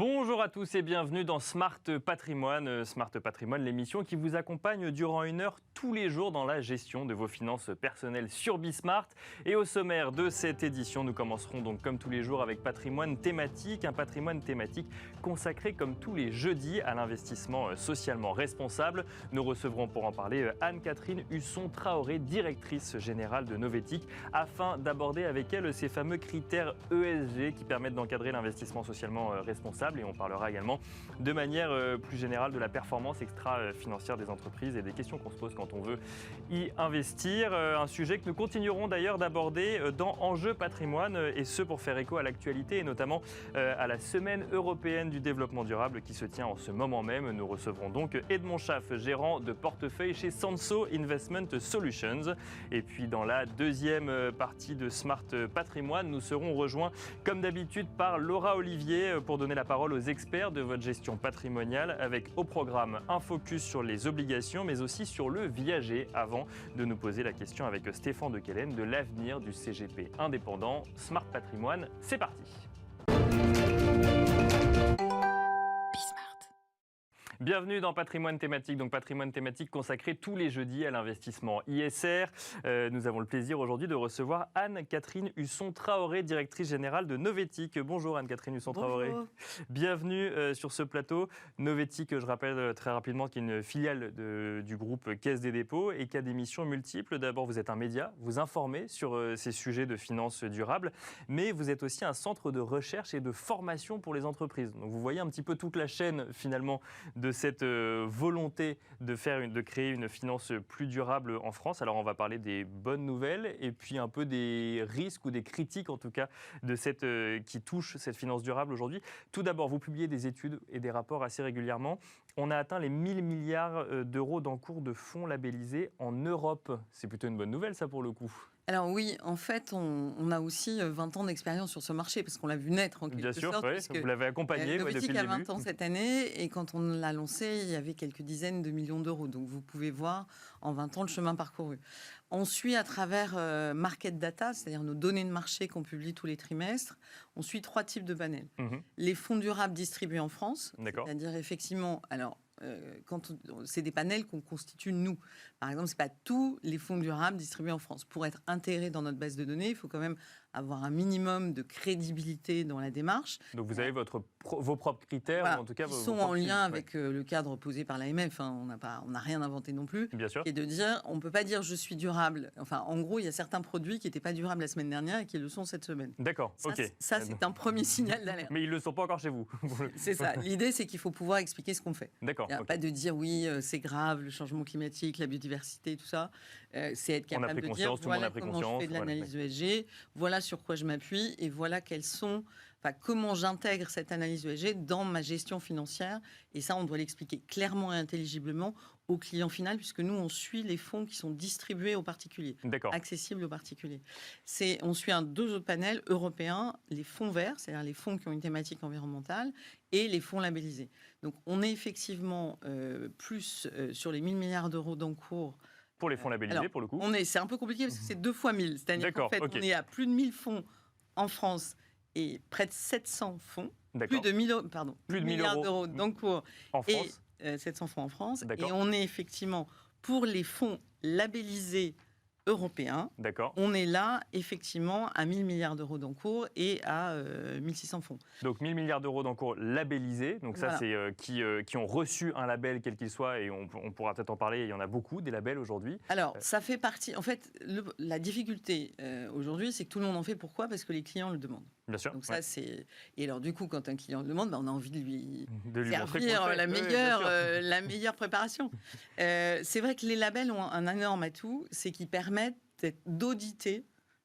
Bonjour à tous et bienvenue dans Smart Patrimoine. Smart Patrimoine, l'émission qui vous accompagne durant une heure tous les jours dans la gestion de vos finances personnelles sur Bismart. Et au sommaire de cette édition, nous commencerons donc comme tous les jours avec patrimoine thématique. Un patrimoine thématique consacré comme tous les jeudis à l'investissement socialement responsable. Nous recevrons pour en parler Anne-Catherine Husson-Traoré, directrice générale de Novetic, afin d'aborder avec elle ces fameux critères ESG qui permettent d'encadrer l'investissement socialement responsable. Et on parlera également de manière plus générale de la performance extra-financière des entreprises et des questions qu'on se pose quand on veut y investir. Un sujet que nous continuerons d'ailleurs d'aborder dans Enjeux Patrimoine, et ce pour faire écho à l'actualité et notamment à la Semaine européenne du développement durable qui se tient en ce moment même. Nous recevrons donc Edmond Schaff, gérant de portefeuille chez Sanso Investment Solutions. Et puis dans la deuxième partie de Smart Patrimoine, nous serons rejoints comme d'habitude par Laura Olivier pour donner la parole aux experts de votre gestion patrimoniale, avec au programme un focus sur les obligations mais aussi sur le viager, avant de nous poser la question avec Stéphane de Kellen de l'avenir du CGP indépendant. Smart Patrimoine, c'est parti. Bienvenue dans Patrimoine thématique, donc patrimoine thématique consacré tous les jeudis à l'investissement ISR. Nous avons le plaisir aujourd'hui de recevoir Anne-Catherine Husson-Traoré, directrice générale de Novetic. Bonjour Anne-Catherine Husson-Traoré. Bonjour. Bienvenue sur ce plateau. Novetic, je rappelle très rapidement, qui est une filiale du groupe Caisse des dépôts et qui a des missions multiples. D'abord, vous êtes un média, vous informez sur ces sujets de finances durables, mais vous êtes aussi un centre de recherche et de formation pour les entreprises. Donc vous voyez un petit peu toute la chaîne finalement de cette volonté de créer une finance plus durable en France. Alors on va parler des bonnes nouvelles et puis un peu des risques ou des critiques en tout cas de qui touchent cette finance durable aujourd'hui. Tout d'abord, vous publiez des études et des rapports assez régulièrement. On a atteint les 1000 milliards d'euros d'encours de fonds labellisés en Europe. C'est plutôt une bonne nouvelle ça pour le coup. Alors oui, en fait, on a aussi 20 ans d'expérience sur ce marché, parce qu'on l'a vu naître en quelque sorte. Bien sûr, vous l'avez accompagné depuis le début. Novetic a 20 ans cette année, et quand on l'a lancé, il y avait quelques dizaines de millions d'euros. Donc vous pouvez voir en 20 ans le chemin parcouru. On suit à travers Market Data, c'est-à-dire nos données de marché qu'on publie tous les trimestres, on suit 3 types de panels. Les fonds durables distribués en France, c'est-à-dire effectivement... c'est des panels qu'on constitue nous. Par exemple, ce n'est pas tous les fonds durables distribués en France. Pour être intégrés dans notre base de données, il faut quand même avoir un minimum de crédibilité dans la démarche. Donc vous avez vos propres critères, voilà, en tout cas qui sont en lien avec le cadre posé par l'AMF. Hein. On n'a rien inventé non plus. Bien sûr. Et de dire, on ne peut pas dire je suis durable. Enfin, en gros, il y a certains produits qui n'étaient pas durables la semaine dernière et qui le sont cette semaine. D'accord, ok. Ça, c'est un premier signal d'alerte. Mais ils ne le sont pas encore chez vous. C'est ça. L'idée, c'est qu'il faut pouvoir expliquer ce qu'on fait. D'accord. Il n'y a pas de dire oui, c'est grave, le changement climatique, la biodiversité, tout ça. C'est être capable de dire voilà comment je fais de l'analyse ESG, voilà sur quoi je m'appuie et voilà comment j'intègre cette analyse ESG dans ma gestion financière. Et ça, on doit l'expliquer clairement et intelligiblement au client final, puisque nous, on suit les fonds qui sont distribués aux particuliers, accessibles aux particuliers. On suit deux autres panels européens, les fonds verts, c'est-à-dire les fonds qui ont une thématique environnementale, et les fonds labellisés. Donc, on est effectivement plus sur les 1000 milliards d'euros d'encours. Pour les fonds labellisés, pour le coup. C'est un peu compliqué parce que c'est 2 fois 1000. C'est-à-dire qu'en fait, on est à plus de 1000 fonds en France et près de 700 fonds. Plus de 1000 milliards d'euros d'encours en France. Et 700 fonds en France. Et on est effectivement, pour les fonds labellisés européens, on est là effectivement à 1000 milliards d'euros d'encours et à 1600 fonds. Donc 1000 milliards d'euros d'encours labellisés, donc ça c'est qui ont reçu un label quel qu'il soit, et on pourra peut-être en parler, il y en a beaucoup des labels aujourd'hui. Alors ça fait partie, en fait la difficulté aujourd'hui c'est que tout le monde en fait, pourquoi ? Parce que les clients le demandent. Bien sûr. Donc ça c'est, et alors du coup quand un client le demande, on a envie de lui servir la meilleure préparation. C'est vrai que les labels ont un énorme atout, c'est qu'ils permettent d'auditer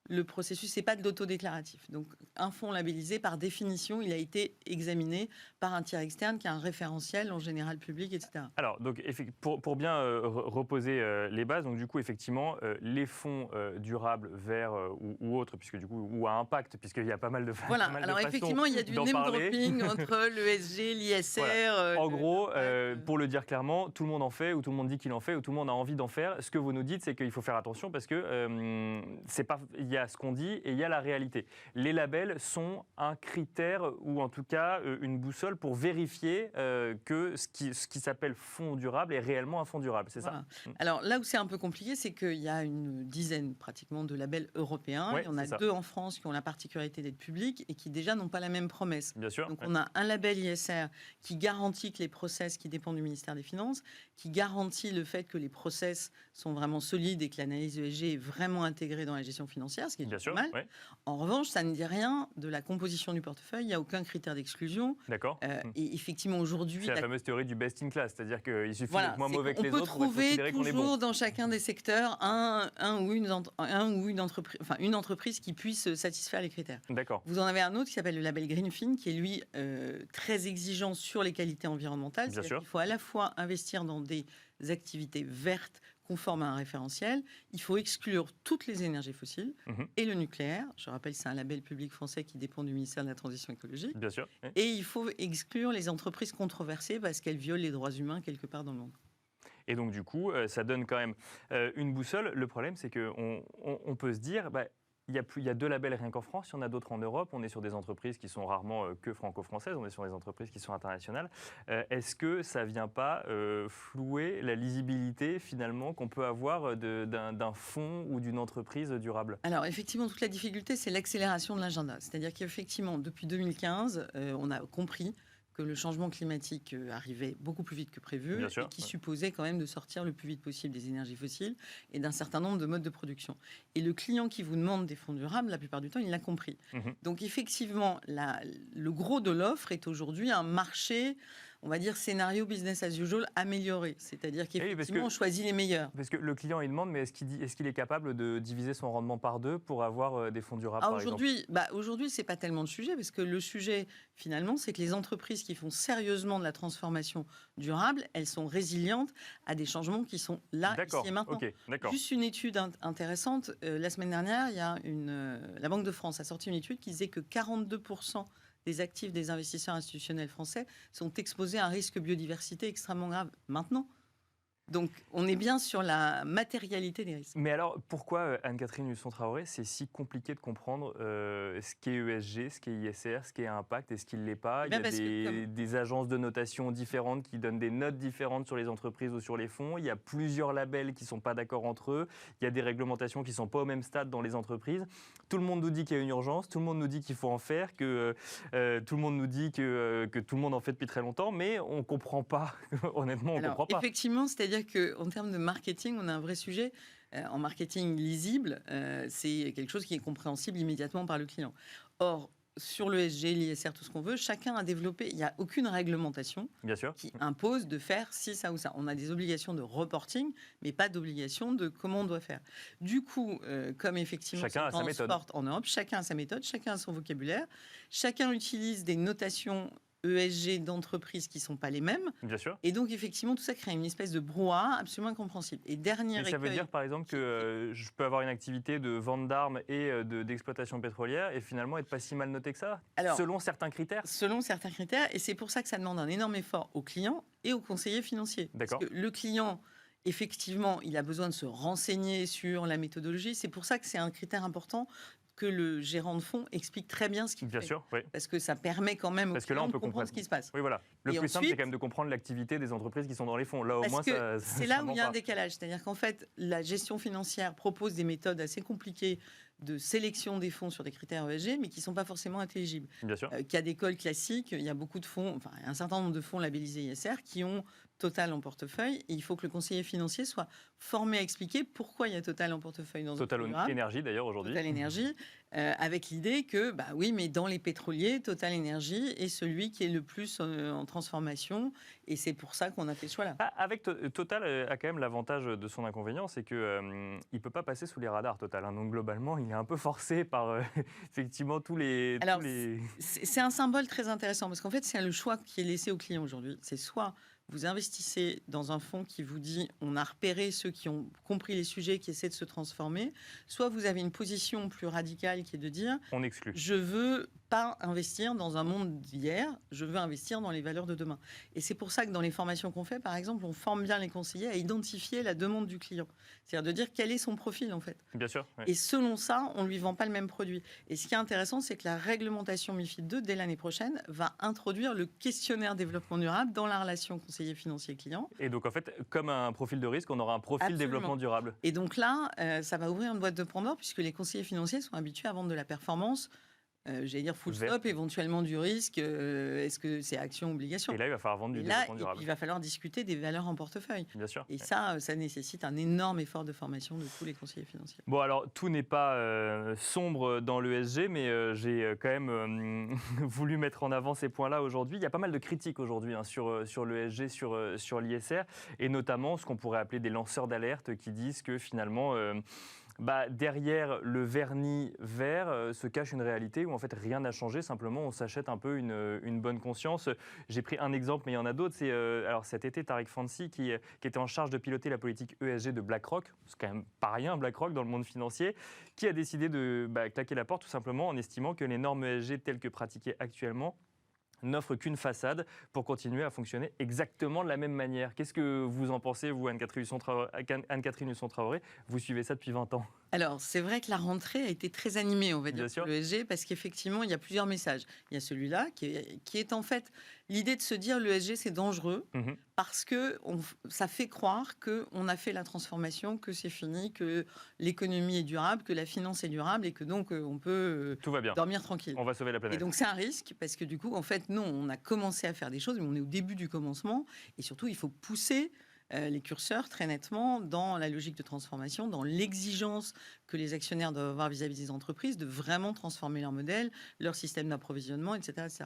le processus, c'est pas de l'autodéclaratif. Donc, un fonds labellisé, par définition, il a été examiné par un tiers externe qui a un référentiel, en général public, etc. Alors, donc, pour bien reposer les bases, donc du coup, effectivement, les fonds durables, verts ou autres, puisque du coup, ou à impact, puisqu'il y a pas mal de façons. Voilà. Alors, effectivement, il y a du name dropping entre l'ESG, l'ISR. Voilà. En gros, pour le dire clairement, tout le monde en fait, ou tout le monde dit qu'il en fait, ou tout le monde a envie d'en faire. Ce que vous nous dites, c'est qu'il faut faire attention parce que c'est pas, il y a ce qu'on dit et il y a la réalité. Les labels sont un critère ou en tout cas une boussole pour vérifier que ce qui s'appelle fonds durable est réellement un fonds durable, c'est ça? Alors là où c'est un peu compliqué, c'est qu'il y a une dizaine pratiquement de labels européens. Ouais, il y en a 2 en France qui ont la particularité d'être publics et qui déjà n'ont pas la même promesse. Bien sûr. Donc on a un label ISR qui garantit que les process qui dépendent du ministère des Finances, qui garantit le fait que les process sont vraiment solides et que l'analyse ESG est vraiment intégrée dans la gestion financière, ce qui est Bien sûr, mal. En revanche, ça ne dit rien de la composition du portefeuille. Il n'y a aucun critère d'exclusion. D'accord. Et effectivement, aujourd'hui... C'est la fameuse théorie du best in class, c'est-à-dire qu'il suffit d'être moins mauvais que les autres pour être considéré qu'on est bon. On peut trouver toujours dans chacun des secteurs une entreprise qui puisse satisfaire les critères. D'accord. Vous en avez un autre qui s'appelle le label Greenfin, qui est lui très exigeant sur les qualités environnementales. Bien sûr. Il faut à la fois investir dans des activités vertes conformes à un référentiel. Il faut exclure toutes les énergies fossiles et le nucléaire. Je rappelle, c'est un label public français qui dépend du ministère de la Transition écologique. Bien sûr. Et il faut exclure les entreprises controversées parce qu'elles violent les droits humains quelque part dans le monde. Et donc, du coup, ça donne quand même une boussole. Le problème, c'est qu'on peut se dire... il y a 2 labels rien qu'en France, il y en a d'autres en Europe. On est sur des entreprises qui sont rarement que franco-françaises, on est sur des entreprises qui sont internationales. Est-ce que ça ne vient pas flouer la lisibilité finalement qu'on peut avoir d'un fonds ou d'une entreprise durable? Alors effectivement, toute la difficulté, c'est l'accélération de l'agenda. C'est-à-dire qu'effectivement, depuis 2015, on a compris que le changement climatique arrivait beaucoup plus vite que prévu et qui supposait quand même de sortir le plus vite possible des énergies fossiles et d'un certain nombre de modes de production. Et le client qui vous demande des fonds durables, la plupart du temps, il l'a compris. Donc effectivement, le gros de l'offre est aujourd'hui un marché, on va dire, scénario business as usual amélioré. C'est-à-dire qu'effectivement, on choisit les meilleurs. Parce que le client, il demande, mais est-ce qu'il est capable de diviser son rendement par 2 pour avoir des fonds durables, par exemple? Aujourd'hui, ce n'est pas tellement le sujet, parce que le sujet, finalement, c'est que les entreprises qui font sérieusement de la transformation durable, elles sont résilientes à des changements qui sont là, ici et maintenant. Juste une étude intéressante. La semaine dernière, la Banque de France a sorti une étude qui disait que 42% des actifs des investisseurs institutionnels français sont exposés à un risque biodiversité extrêmement grave maintenant. Donc, on est bien sur la matérialité des risques. Mais alors, pourquoi, Anne-Catherine Husson-Traoré, c'est si compliqué de comprendre ce qu'est ESG, ce qu'est ISR, ce qu'est impact et ce qui ne l'est pas? Il y a des agences de notation différentes qui donnent des notes différentes sur les entreprises ou sur les fonds. Il y a plusieurs labels qui ne sont pas d'accord entre eux. Il y a des réglementations qui ne sont pas au même stade dans les entreprises. Tout le monde nous dit qu'il y a une urgence, tout le monde nous dit qu'il faut en faire, que tout le monde nous dit que tout le monde en fait depuis très longtemps, mais on ne comprend pas. Honnêtement, on ne comprend pas. Effectivement, c'est-à-dire qu'en termes de marketing, on a un vrai sujet. En marketing lisible, c'est quelque chose qui est compréhensible immédiatement par le client. Or, sur le l'ESG, l'ISR, tout ce qu'on veut, chacun a développé, il n'y a aucune réglementation qui impose de faire ci, ça ou ça. On a des obligations de reporting, mais pas d'obligation de comment on doit faire. Du coup, comme effectivement chacun a sa méthode en Europe, chacun a sa méthode, chacun a son vocabulaire, chacun utilise des notations ESG d'entreprises qui ne sont pas les mêmes. Bien sûr. Et donc, effectivement, tout ça crée une espèce de brouhaha absolument incompréhensible. Et ça veut dire, par exemple, que je peux avoir une activité de vente d'armes et d'exploitation pétrolière et finalement être pas si mal noté que ça, selon certains critères? Selon certains critères. Et c'est pour ça que ça demande un énorme effort aux clients et aux conseillers financiers. D'accord. Parce que le client, effectivement, il a besoin de se renseigner sur la méthodologie. C'est pour ça que c'est un critère important que le gérant de fonds explique très bien ce qu'il fait. Bien sûr, oui. Parce que ça permet quand même aux clients de comprendre ce qui se passe. Oui, voilà. Le plus simple, c'est quand même de comprendre l'activité des entreprises qui sont dans les fonds. Là, au moins, c'est là où il y a un décalage. C'est-à-dire qu'en fait, la gestion financière propose des méthodes assez compliquées de sélection des fonds sur des critères ESG, mais qui ne sont pas forcément intelligibles. Bien sûr. Qu'il y a des cols classiques, il y a beaucoup de fonds, enfin, un certain nombre de fonds labellisés ISR qui ont Total en portefeuille. Et il faut que le conseiller financier soit formé à expliquer pourquoi il y a Total en portefeuille dans Total Énergie, d'ailleurs, aujourd'hui. Total Énergie, avec l'idée que, oui, mais dans les pétroliers, Total Énergie est celui qui est le plus en transformation. Et c'est pour ça qu'on a fait ce choix-là. Avec Total a quand même l'avantage de son inconvénient, c'est qu'il ne peut pas passer sous les radars, Total. Donc, globalement, il est un peu forcé par, effectivement, tous les... C'est un symbole très intéressant, parce qu'en fait, c'est le choix qui est laissé aux clients aujourd'hui. C'est soit vous investissez dans un fonds qui vous dit on a repéré ceux qui ont compris les sujets, qui essaient de se transformer, soit vous avez une position plus radicale qui est de dire on exclut. Je veux pas investir dans un monde d'hier, je veux investir dans les valeurs de demain. Et c'est pour ça que dans les formations qu'on fait, par exemple, on forme bien les conseillers à identifier la demande du client. C'est-à-dire de dire quel est son profil, en fait. Bien sûr. Oui. Et selon ça, on ne lui vend pas le même produit. Et ce qui est intéressant, c'est que la réglementation MiFID II, dès l'année prochaine, va introduire le questionnaire développement durable dans la relation conseiller financier-client. Et donc, en fait, comme un profil de risque, on aura un profil développement durable. Et donc là, ça va ouvrir une boîte de Pandore, puisque les conseillers financiers sont habitués à vendre de la performance, j'allais dire full stop, éventuellement du risque, est-ce que c'est action, obligation. Et là, il va falloir vendre du développement durable. Il va falloir discuter des valeurs en portefeuille. Bien sûr. Et ça nécessite un énorme effort de formation de tous les conseillers financiers. Bon, alors, tout n'est pas sombre dans l'ESG, mais j'ai quand même voulu mettre en avant ces points-là aujourd'hui. Il y a pas mal de critiques aujourd'hui sur l'ESG, sur l'ISR, et notamment ce qu'on pourrait appeler des lanceurs d'alerte qui disent que finalement... derrière le vernis vert se cache une réalité où en fait rien n'a changé, simplement on s'achète un peu une bonne conscience. J'ai pris un exemple, mais il y en a d'autres. C'est alors cet été Tariq Fancy qui était en charge de piloter la politique ESG de BlackRock, c'est quand même pas rien BlackRock dans le monde financier, qui a décidé de claquer la porte tout simplement en estimant que les normes ESG telles que pratiquées actuellement n'offre qu'une façade pour continuer à fonctionner exactement de la même manière. Qu'est-ce que vous en pensez, vous, Anne-Catherine Husson-Traoré? Vous suivez ça depuis 20 ans. Alors, c'est vrai que la rentrée a été très animée, on va dire, pour l'ESG, parce qu'effectivement, il y a plusieurs messages. Il y a celui-là, qui est en fait l'idée de se dire l'ESG, c'est dangereux, parce que ça fait croire qu'on a fait la transformation, que c'est fini, que l'économie est durable, que la finance est durable, et que donc on peut tout va bien. Dormir tranquille. On va sauver la planète. Et donc, c'est un risque, parce que du coup, en fait, non, on a commencé à faire des choses, mais on est au début du commencement, et surtout, il faut pousser les curseurs très nettement dans la logique de transformation, dans l'exigence que les actionnaires doivent avoir vis-à-vis des entreprises de vraiment transformer leur modèle, leur système d'approvisionnement, etc., etc.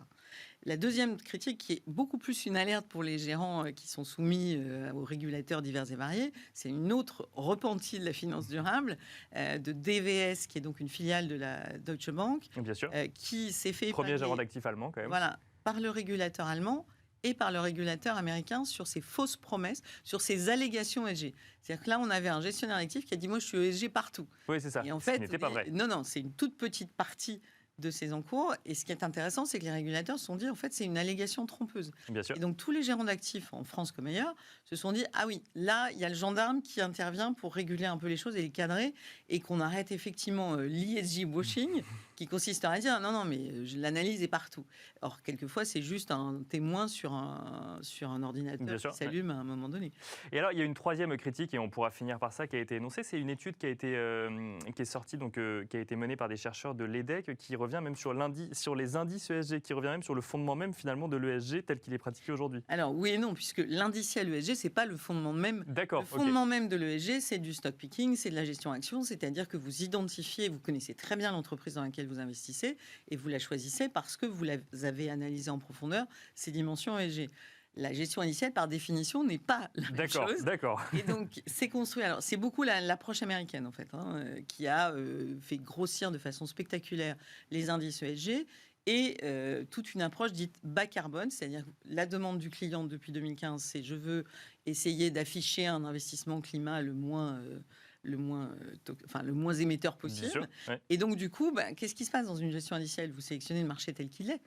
La deuxième critique, qui est beaucoup plus une alerte pour les gérants qui sont soumis aux régulateurs divers et variés, c'est une autre repentie de la finance durable, de DWS, qui est donc une filiale de la Deutsche Bank, bien sûr. Qui s'est fait... Premier gérant d'actifs allemand, quand même. Voilà, par le régulateur allemand et par le régulateur américain sur ces fausses promesses, sur ces allégations ESG. C'est-à-dire que là, on avait un gestionnaire d'actifs qui a dit « moi, je suis ESG partout ». Oui, c'est ça, et en fait, ce n'était pas vrai. Non, c'est une toute petite partie de ces encours. Et ce qui est intéressant, c'est que les régulateurs se sont dit, en fait, c'est une allégation trompeuse. Bien sûr. Et donc, tous les gérants d'actifs, en France comme ailleurs, se sont dit, ah oui, là, il y a le gendarme qui intervient pour réguler un peu les choses et les cadrer, et qu'on arrête effectivement l'ESG washing, qui consiste à dire, non, mais l'analyse est partout. Or, quelquefois, c'est juste un témoin sur un ordinateur qui s'allume à un moment donné. Et alors, il y a une troisième critique, et on pourra finir par ça, qui a été énoncée. C'est une étude qui est sortie, donc, qui a été menée par des chercheurs de l'EDEC, qui revient même sur les indices ESG, qui revient même sur le fondement même finalement de l'ESG tel qu'il est pratiqué aujourd'hui. Alors oui et non, puisque l'indiciel ESG, c'est pas le fondement même. D'accord. Le fondement même de l'ESG, c'est du stock picking, c'est de la gestion action, c'est-à-dire que vous identifiez, vous connaissez très bien l'entreprise dans laquelle vous investissez et vous la choisissez parce que vous avez analysé en profondeur ces dimensions ESG. La gestion indicielle, par définition, n'est pas la même chose. D'accord. Et donc, c'est construit. Alors, c'est beaucoup l'approche américaine, en fait, qui a fait grossir de façon spectaculaire les indices ESG et toute une approche dite bas carbone, c'est-à-dire la demande du client depuis 2015, c'est je veux essayer d'afficher un investissement climat le moins émetteur possible. Sûr, ouais. Et donc, du coup, qu'est-ce qui se passe dans une gestion indicielle? Vous sélectionnez le marché tel qu'il est.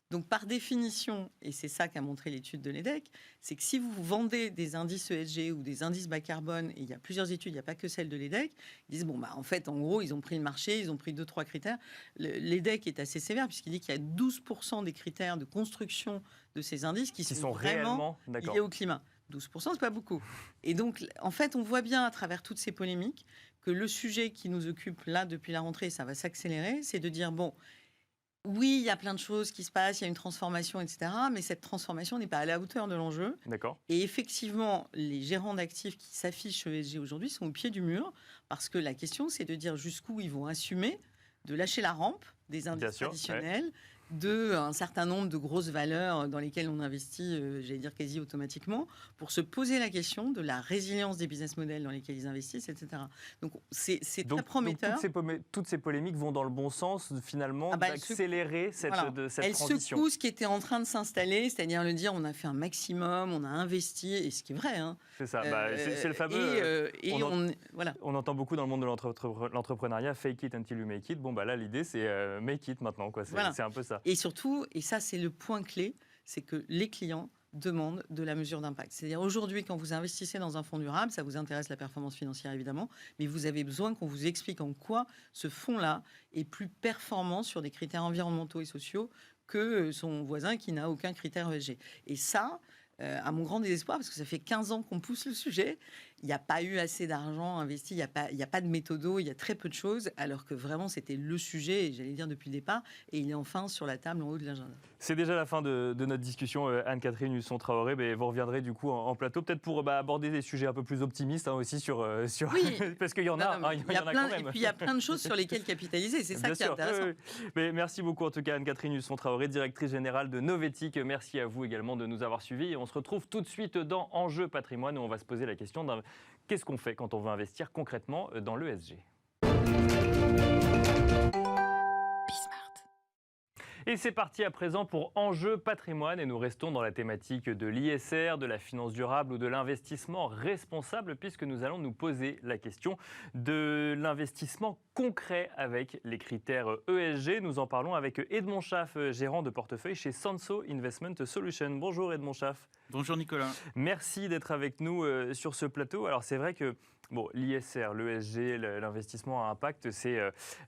Donc, par définition, et c'est ça qu'a montré l'étude de l'EDEC, c'est que si vous vendez des indices ESG ou des indices bas carbone, et il y a plusieurs études, il n'y a pas que celle de l'EDEC, ils disent, en fait, en gros, ils ont pris le marché, ils ont pris 2-3 critères. L'EDEC est assez sévère, puisqu'il dit qu'il y a 12% des critères de construction de ces indices qui sont vraiment liés au climat. 12%, c'est pas beaucoup. Et donc, en fait, on voit bien à travers toutes ces polémiques que le sujet qui nous occupe là depuis la rentrée, ça va s'accélérer, c'est de dire, oui, il y a plein de choses qui se passent, il y a une transformation, etc. Mais cette transformation n'est pas à la hauteur de l'enjeu. D'accord. Et effectivement, les gérants d'actifs qui s'affichent ESG aujourd'hui sont au pied du mur, parce que la question, c'est de dire jusqu'où ils vont assumer de lâcher la rampe des indices traditionnels, d'un certain nombre de grosses valeurs dans lesquelles on investit, j'allais dire quasi automatiquement, pour se poser la question de la résilience des business models dans lesquels ils investissent, etc. Donc c'est très prometteur. Donc toutes ces polémiques vont dans le bon sens, finalement, d'accélérer cette transition. Elle secoue ce qui était en train de s'installer, c'est-à-dire le dire on a fait un maximum, on a investi, et ce qui est vrai. Hein. C'est ça, c'est le fameux... on entend beaucoup dans le monde de l'entrepreneuriat, fake it until you make it. Bon, là, l'idée, c'est make it maintenant, quoi. C'est un peu ça. Et surtout, et ça, c'est le point clé, c'est que les clients demandent de la mesure d'impact. C'est-à-dire aujourd'hui, quand vous investissez dans un fonds durable, ça vous intéresse la performance financière évidemment, mais vous avez besoin qu'on vous explique en quoi ce fonds-là est plus performant sur des critères environnementaux et sociaux que son voisin qui n'a aucun critère ESG. Et ça, à mon grand désespoir, parce que ça fait 15 ans qu'on pousse le sujet, il n'y a pas eu assez d'argent investi, il n'y a pas de méthodo, il y a très peu de choses, alors que vraiment c'était le sujet, et j'allais dire depuis le départ, et il est enfin sur la table en haut de l'agenda. C'est déjà la fin de notre discussion, Anne-Catherine Husson-Traoré. Vous reviendrez du coup en plateau, peut-être pour aborder des sujets un peu plus optimistes aussi sur... Oui, parce qu'il y en a, il y en a quand même. Et puis il y a plein de choses sur lesquelles capitaliser, c'est ça qui est intéressant. Oui. Mais merci beaucoup en tout cas Anne-Catherine Husson-Traoré, directrice générale de Novetic. Merci à vous également de nous avoir suivis. Et on se retrouve tout de suite dans Enjeu Patrimoine où on va se poser la question qu'est-ce qu'on fait quand on veut investir concrètement dans l'ESG. Et c'est parti à présent pour Enjeu Patrimoine et nous restons dans la thématique de l'ISR, de la finance durable ou de l'investissement responsable puisque nous allons nous poser la question de l'investissement concret avec les critères ESG. Nous en parlons avec Edmond Schaff, gérant de portefeuille chez Sanso Investment Solutions. Bonjour Edmond Schaff. Bonjour Nicolas. Merci d'être avec nous sur ce plateau. Alors c'est vrai que l'ISR, l'ESG, l'investissement à impact, c'est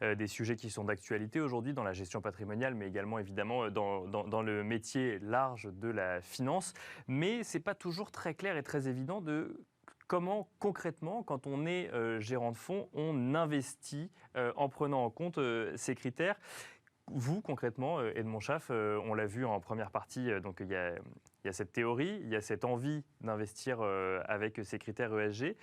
des sujets qui sont d'actualité aujourd'hui dans la gestion patrimoniale, mais également évidemment dans le métier large de la finance. Mais ce n'est pas toujours très clair et très évident de comment concrètement, quand on est gérant de fonds, on investit en prenant en compte ces critères. Vous, concrètement, Edmond Schaff, on l'a vu en première partie, donc il y a cette théorie, il y a cette envie d'investir avec ces critères ESG.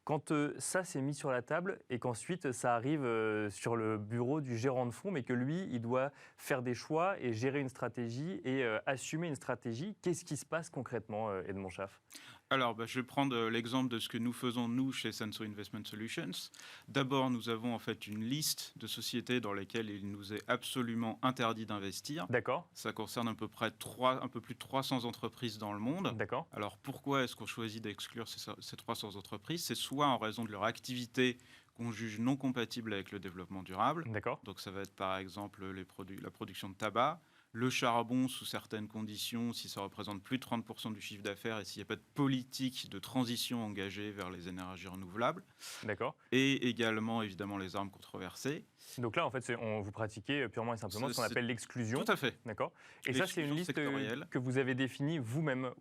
Quand ça s'est mis sur la table et qu'ensuite ça arrive sur le bureau du gérant de fonds, mais que lui, il doit faire des choix et gérer une stratégie et assumer une stratégie, qu'est-ce qui se passe concrètement, Edmond Schaff ? Alors, je vais prendre l'exemple de ce que nous faisons, nous, chez Sanso Investment Solutions. D'abord, nous avons en fait une liste de sociétés dans lesquelles il nous est absolument interdit d'investir. D'accord. Ça concerne à peu près un peu plus de 300 entreprises dans le monde. D'accord. Alors, pourquoi est-ce qu'on choisit d'exclure ces 300 entreprises ? C'est soit en raison de leur activité qu'on juge non compatible avec le développement durable. D'accord. Donc, ça va être par exemple la production de tabac, le charbon sous certaines conditions, si ça représente plus de 30% du chiffre d'affaires et s'il n'y a pas de politique de transition engagée vers les énergies renouvelables. D'accord. Et également, évidemment, les armes controversées. Donc là, en fait, vous pratiquez purement et simplement ce qu'on appelle l'exclusion. Tout à fait. D'accord. Et ça, c'est une liste que vous avez définie vous-même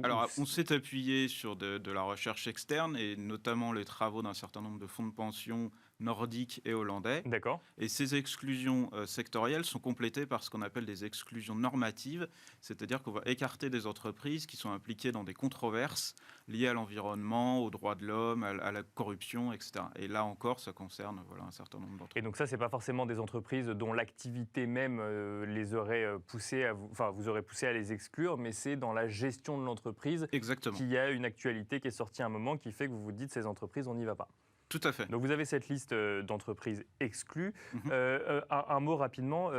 Alors, on s'est appuyé sur de la recherche externe et notamment les travaux d'un certain nombre de fonds de pension nordiques et hollandais. D'accord. Et ces exclusions sectorielles sont complétées par ce qu'on appelle des exclusions normatives, c'est-à-dire qu'on va écarter des entreprises qui sont impliquées dans des controverses liées à l'environnement, aux droits de l'homme, à la corruption, etc. Et là encore, ça concerne un certain nombre d'entreprises. Et donc ça, c'est pas forcément des entreprises dont l'activité même les aurait poussées vous aurez poussé à les exclure, mais c'est dans la gestion de l'entreprise qu'il y a une actualité qui est sortie à un moment qui fait que vous vous dites ces entreprises, on n'y va pas. Tout à fait. Donc vous avez cette liste d'entreprises exclues. Un mot rapidement,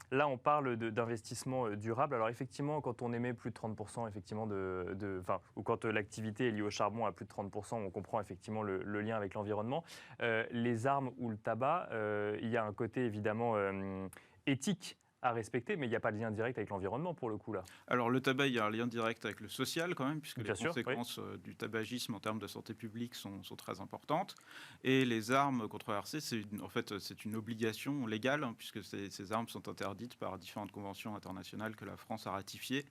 là on parle d'investissement durable. Alors effectivement, quand on émet plus de 30%, effectivement, ou quand l'activité est liée au charbon à plus de 30%, on comprend effectivement le lien avec l'environnement. Les armes ou le tabac, il y a un côté évidemment éthique à respecter, mais il n'y a pas de lien direct avec l'environnement pour le coup là. Alors le tabac, il y a un lien direct avec le social quand même, puisque Bien les conséquences du tabagisme en termes de santé publique sont très importantes. Et les armes controversées, c'est une obligation légale, puisque ces armes sont interdites par différentes conventions internationales que la France a ratifiées.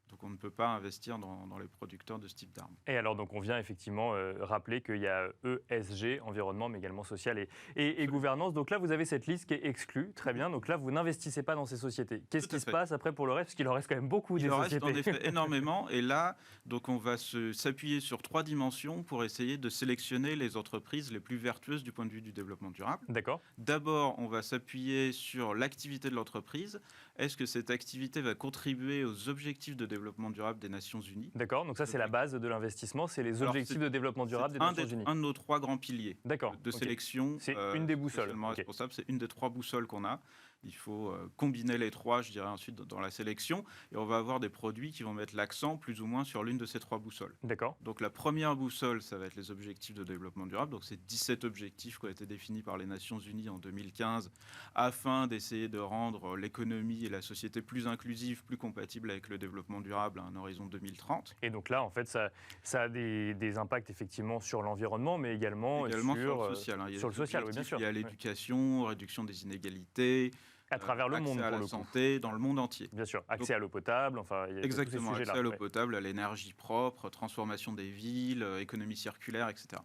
Donc on ne peut pas investir dans les producteurs de ce type d'armes. Et alors, donc on vient effectivement rappeler qu'il y a ESG, environnement, mais également social et gouvernance. Donc là, vous avez cette liste qui est exclue. Très bien. Donc là, vous n'investissez pas dans ces sociétés. Qu'est-ce qui se passe après pour le reste? Parce qu'il en reste quand même beaucoup des sociétés. Il en reste en effet énormément. Et là, donc on va s'appuyer sur 3 dimensions pour essayer de sélectionner les entreprises les plus vertueuses du point de vue du développement durable. D'accord. D'abord, on va s'appuyer sur l'activité de l'entreprise. Est-ce que cette activité va contribuer aux objectifs de développement durable des Nations Unies? D'accord, donc ça c'est la base de l'investissement, c'est les objectifs de développement durable des Nations Unies. Un de nos 3 grands piliers de sélection. C'est une des boussoles. Responsable, c'est une des 3 boussoles qu'on a. Il faut combiner les 3, je dirais, ensuite dans la sélection. Et on va avoir des produits qui vont mettre l'accent plus ou moins sur l'une de ces 3 boussoles. D'accord. Donc la première boussole, ça va être les objectifs de développement durable. Donc c'est 17 objectifs qui ont été définis par les Nations Unies en 2015 afin d'essayer de rendre l'économie et la société plus inclusive, plus compatible avec le développement durable à un horizon 2030. Et donc là, en fait, ça a des impacts effectivement sur l'environnement, mais également sur le social. Sur le social, oui, bien sûr. Il y a l'éducation, réduction des inégalités. À travers le monde, accès à la santé, dans le monde entier. Bien sûr, accès à l'eau potable, enfin, il y a exactement, tous ces accès à l'eau potable, à l'énergie propre, transformation des villes, économie circulaire, etc.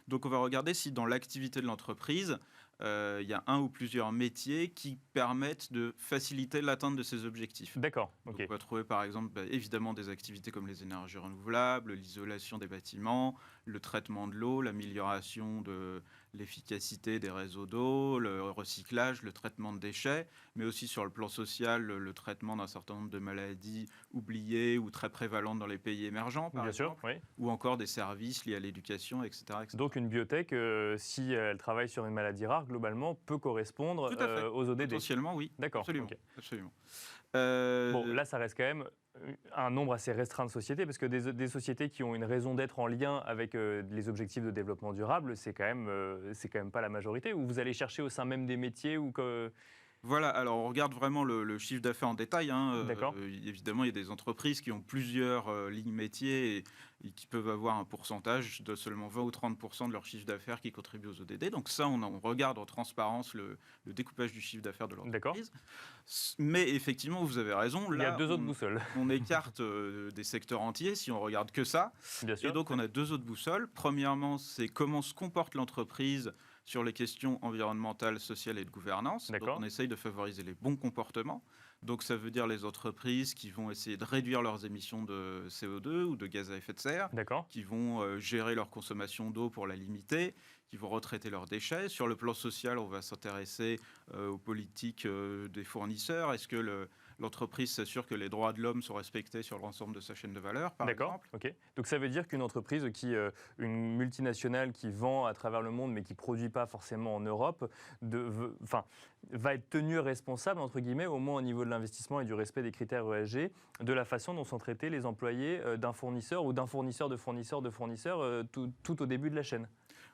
Donc on va regarder si dans l'activité de l'entreprise, il y a un ou plusieurs métiers qui permettent de faciliter l'atteinte de ces objectifs. D'accord. Donc on va trouver par exemple évidemment des activités comme les énergies renouvelables, l'isolation des bâtiments, le traitement de l'eau, l'amélioration de l'efficacité des réseaux d'eau, le recyclage, le traitement de déchets, mais aussi sur le plan social, le traitement d'un certain nombre de maladies oubliées ou très prévalentes dans les pays émergents, par exemple, ou encore des services liés à l'éducation, etc., etc. Donc une biotech, si elle travaille sur une maladie rare, globalement, peut correspondre aux ODD. Potentiellement, oui. D'accord. Absolument. Absolument. Bon, là, ça reste quand même un nombre assez restreint de sociétés, parce que des sociétés qui ont une raison d'être en lien avec les objectifs de développement durable, c'est quand même pas la majorité. Ou vous allez chercher au sein même des métiers ou que... Voilà, alors on regarde vraiment le chiffre d'affaires en détail. D'accord. Évidemment, il y a des entreprises qui ont plusieurs lignes métiers et qui peuvent avoir un pourcentage de seulement 20 ou 30% de leur chiffre d'affaires qui contribue aux ODD. Donc ça, on regarde en transparence le découpage du chiffre d'affaires de l'entreprise. Mais effectivement, vous avez raison. Là, il y a 2 autres boussoles. On écarte des secteurs entiers si on regarde que ça. Bien sûr. Et donc, on a 2 autres boussoles. Premièrement, c'est comment se comporte l'entreprise sur les questions environnementales, sociales et de gouvernance. Donc on essaye de favoriser les bons comportements. Donc ça veut dire les entreprises qui vont essayer de réduire leurs émissions de CO2 ou de gaz à effet de serre, qui vont gérer leur consommation d'eau pour la limiter, qui vont retraiter leurs déchets. Sur le plan social, on va s'intéresser aux politiques des fournisseurs. Est-ce que l'entreprise s'assure que les droits de l'homme sont respectés sur l'ensemble de sa chaîne de valeur, par exemple. Ok. Donc ça veut dire qu'une entreprise, une multinationale qui vend à travers le monde mais qui ne produit pas forcément en Europe, va être tenue responsable, entre guillemets, au moins au niveau de l'investissement et du respect des critères ESG, de la façon dont sont traités les employés d'un fournisseur ou d'un fournisseur de fournisseur de fournisseur tout au début de la chaîne.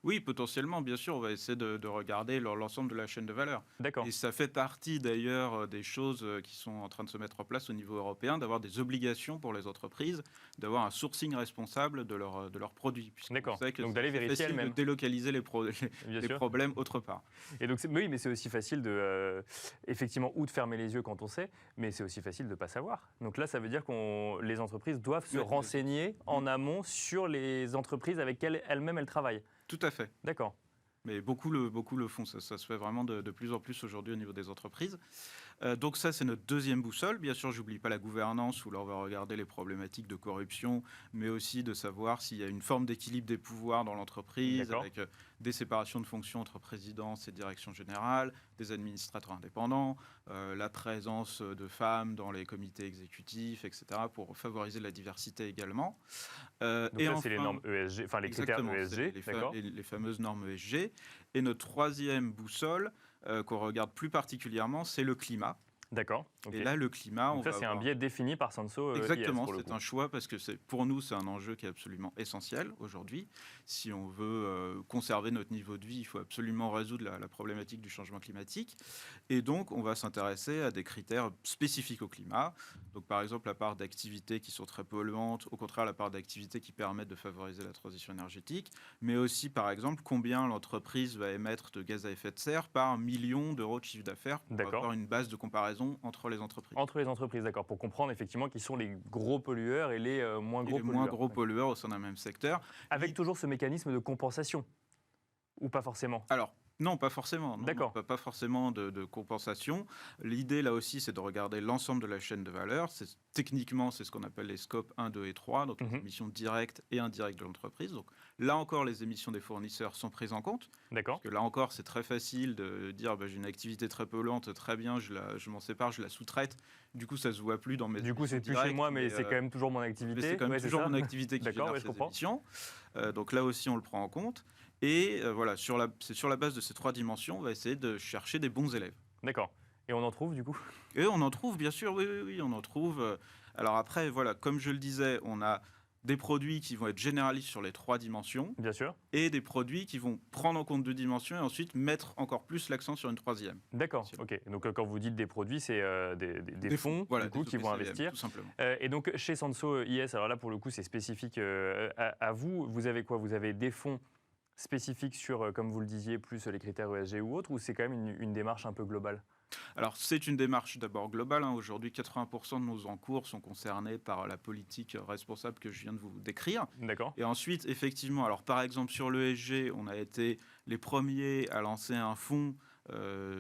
Oui, potentiellement, bien sûr, on va essayer de regarder l'ensemble de la chaîne de valeur. D'accord. Et ça fait partie d'ailleurs des choses qui sont en train de se mettre en place au niveau européen, d'avoir des obligations pour les entreprises, d'avoir un sourcing responsable de leurs produits. D'accord. Donc d'aller vérifier elle-même. De délocaliser les problèmes autre part. Et donc, oui, mais c'est aussi facile effectivement, ou de fermer les yeux quand on sait, mais c'est aussi facile de ne pas savoir. Donc là, ça veut dire que les entreprises doivent se renseigner en amont sur les entreprises avec lesquelles elles-mêmes elles travaillent. Tout à fait. D'accord. Mais beaucoup le font. Ça se fait vraiment de plus en plus aujourd'hui au niveau des entreprises. Donc ça, c'est notre deuxième boussole. Bien sûr, j'oublie pas la gouvernance, où là, on va regarder les problématiques de corruption, mais aussi de savoir s'il y a une forme d'équilibre des pouvoirs dans l'entreprise, avec des séparations de fonctions entre présidence et direction générale, des administrateurs indépendants, la présence de femmes dans les comités exécutifs, etc., pour favoriser la diversité également. Donc là, c'est les normes ESG, enfin les critères ESG, les fameuses normes ESG. Et notre troisième boussole, qu'on regarde plus particulièrement, c'est le climat. D'accord. Okay. Et là, le climat... Donc ça, c'est un biais défini par Sanso. Exactement, c'est un choix parce que pour nous, c'est un enjeu qui est absolument essentiel aujourd'hui. Si on veut conserver notre niveau de vie, il faut absolument résoudre la problématique du changement climatique. Et donc, on va s'intéresser à des critères spécifiques au climat. Donc, par exemple, la part d'activités qui sont très polluantes, au contraire, la part d'activités qui permettent de favoriser la transition énergétique, mais aussi, par exemple, combien l'entreprise va émettre de gaz à effet de serre par million d'euros de chiffre d'affaires pour avoir une base de comparaison comparaison entre les entreprises. Entre les entreprises, d'accord, pour comprendre effectivement qui sont les gros pollueurs et les moins gros pollueurs. Les moins gros pollueurs au sein d'un même secteur. Avec toujours ce mécanisme de compensation, ou pas forcément? Alors, non, pas forcément. D'accord. Pas forcément de compensation. L'idée, là aussi, c'est de regarder l'ensemble de la chaîne de valeur. Techniquement, c'est ce qu'on appelle les scopes 1, 2 et 3, donc les émissions directes et indirectes de l'entreprise. Donc là encore, les émissions des fournisseurs sont prises en compte. D'accord. Parce que là encore, c'est très facile de dire j'ai une activité très polluante, très bien, je m'en sépare, je la sous-traite. Du coup, ça ne se voit plus dans mes émissions. Du coup, c'est plus chez moi, mais c'est quand même toujours mon activité. C'est quand même toujours mon activité qui génère ces émissions. Donc là aussi, on le prend en compte. Et voilà, c'est sur la base de ces 3 dimensions, on va essayer de chercher des bons élèves. D'accord. Et on en trouve du coup? Et on en trouve, bien sûr, oui, on en trouve. Alors après, voilà, comme je le disais, on a des produits qui vont être généralistes sur les 3 dimensions. Bien sûr. Et des produits qui vont prendre en compte 2 dimensions et ensuite mettre encore plus l'accent sur une 3e. D'accord, ok. Donc quand vous dites des produits, c'est des fonds voilà, du coup, qui vont investir. Tout simplement. Et donc chez Sanso IS, alors là pour le coup c'est spécifique à vous. Vous avez quoi? Vous avez des fonds spécifiques sur, comme vous le disiez, plus les critères ESG ou autres, ou c'est quand même une démarche un peu globale? Alors, c'est une démarche d'abord globale. Aujourd'hui, 80% de nos encours sont concernés par la politique responsable que je viens de vous décrire. D'accord. Et ensuite, effectivement, alors par exemple, sur l'ESG, on a été les premiers à lancer un fonds,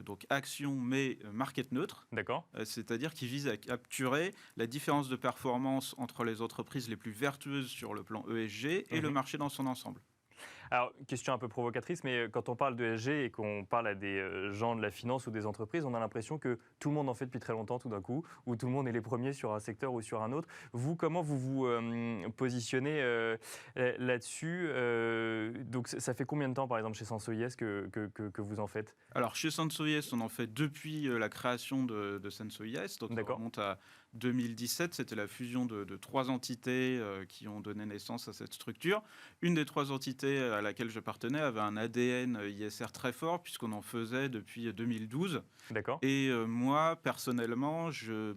donc action, mais market neutre. D'accord. C'est-à-dire qui vise à capturer la différence de performance entre les entreprises les plus vertueuses sur le plan ESG et le marché dans son ensemble. Alors, question un peu provocatrice, mais quand on parle de ESG et qu'on parle à des gens de la finance ou des entreprises, on a l'impression que tout le monde en fait depuis très longtemps tout d'un coup, ou tout le monde est les premiers sur un secteur ou sur un autre. Vous, comment vous vous positionnez là-dessus? Donc, ça fait combien de temps, par exemple, chez Sanso IS que vous en faites? Alors, chez Sanso IS, on en fait depuis la création de Sanso IS. Donc, on remonte à 2017. C'était la fusion de 3 entités qui ont donné naissance à cette structure. Une des 3 entités à laquelle j'appartenais avait un ADN ISR très fort, puisqu'on en faisait depuis 2012. D'accord. Et moi, personnellement, je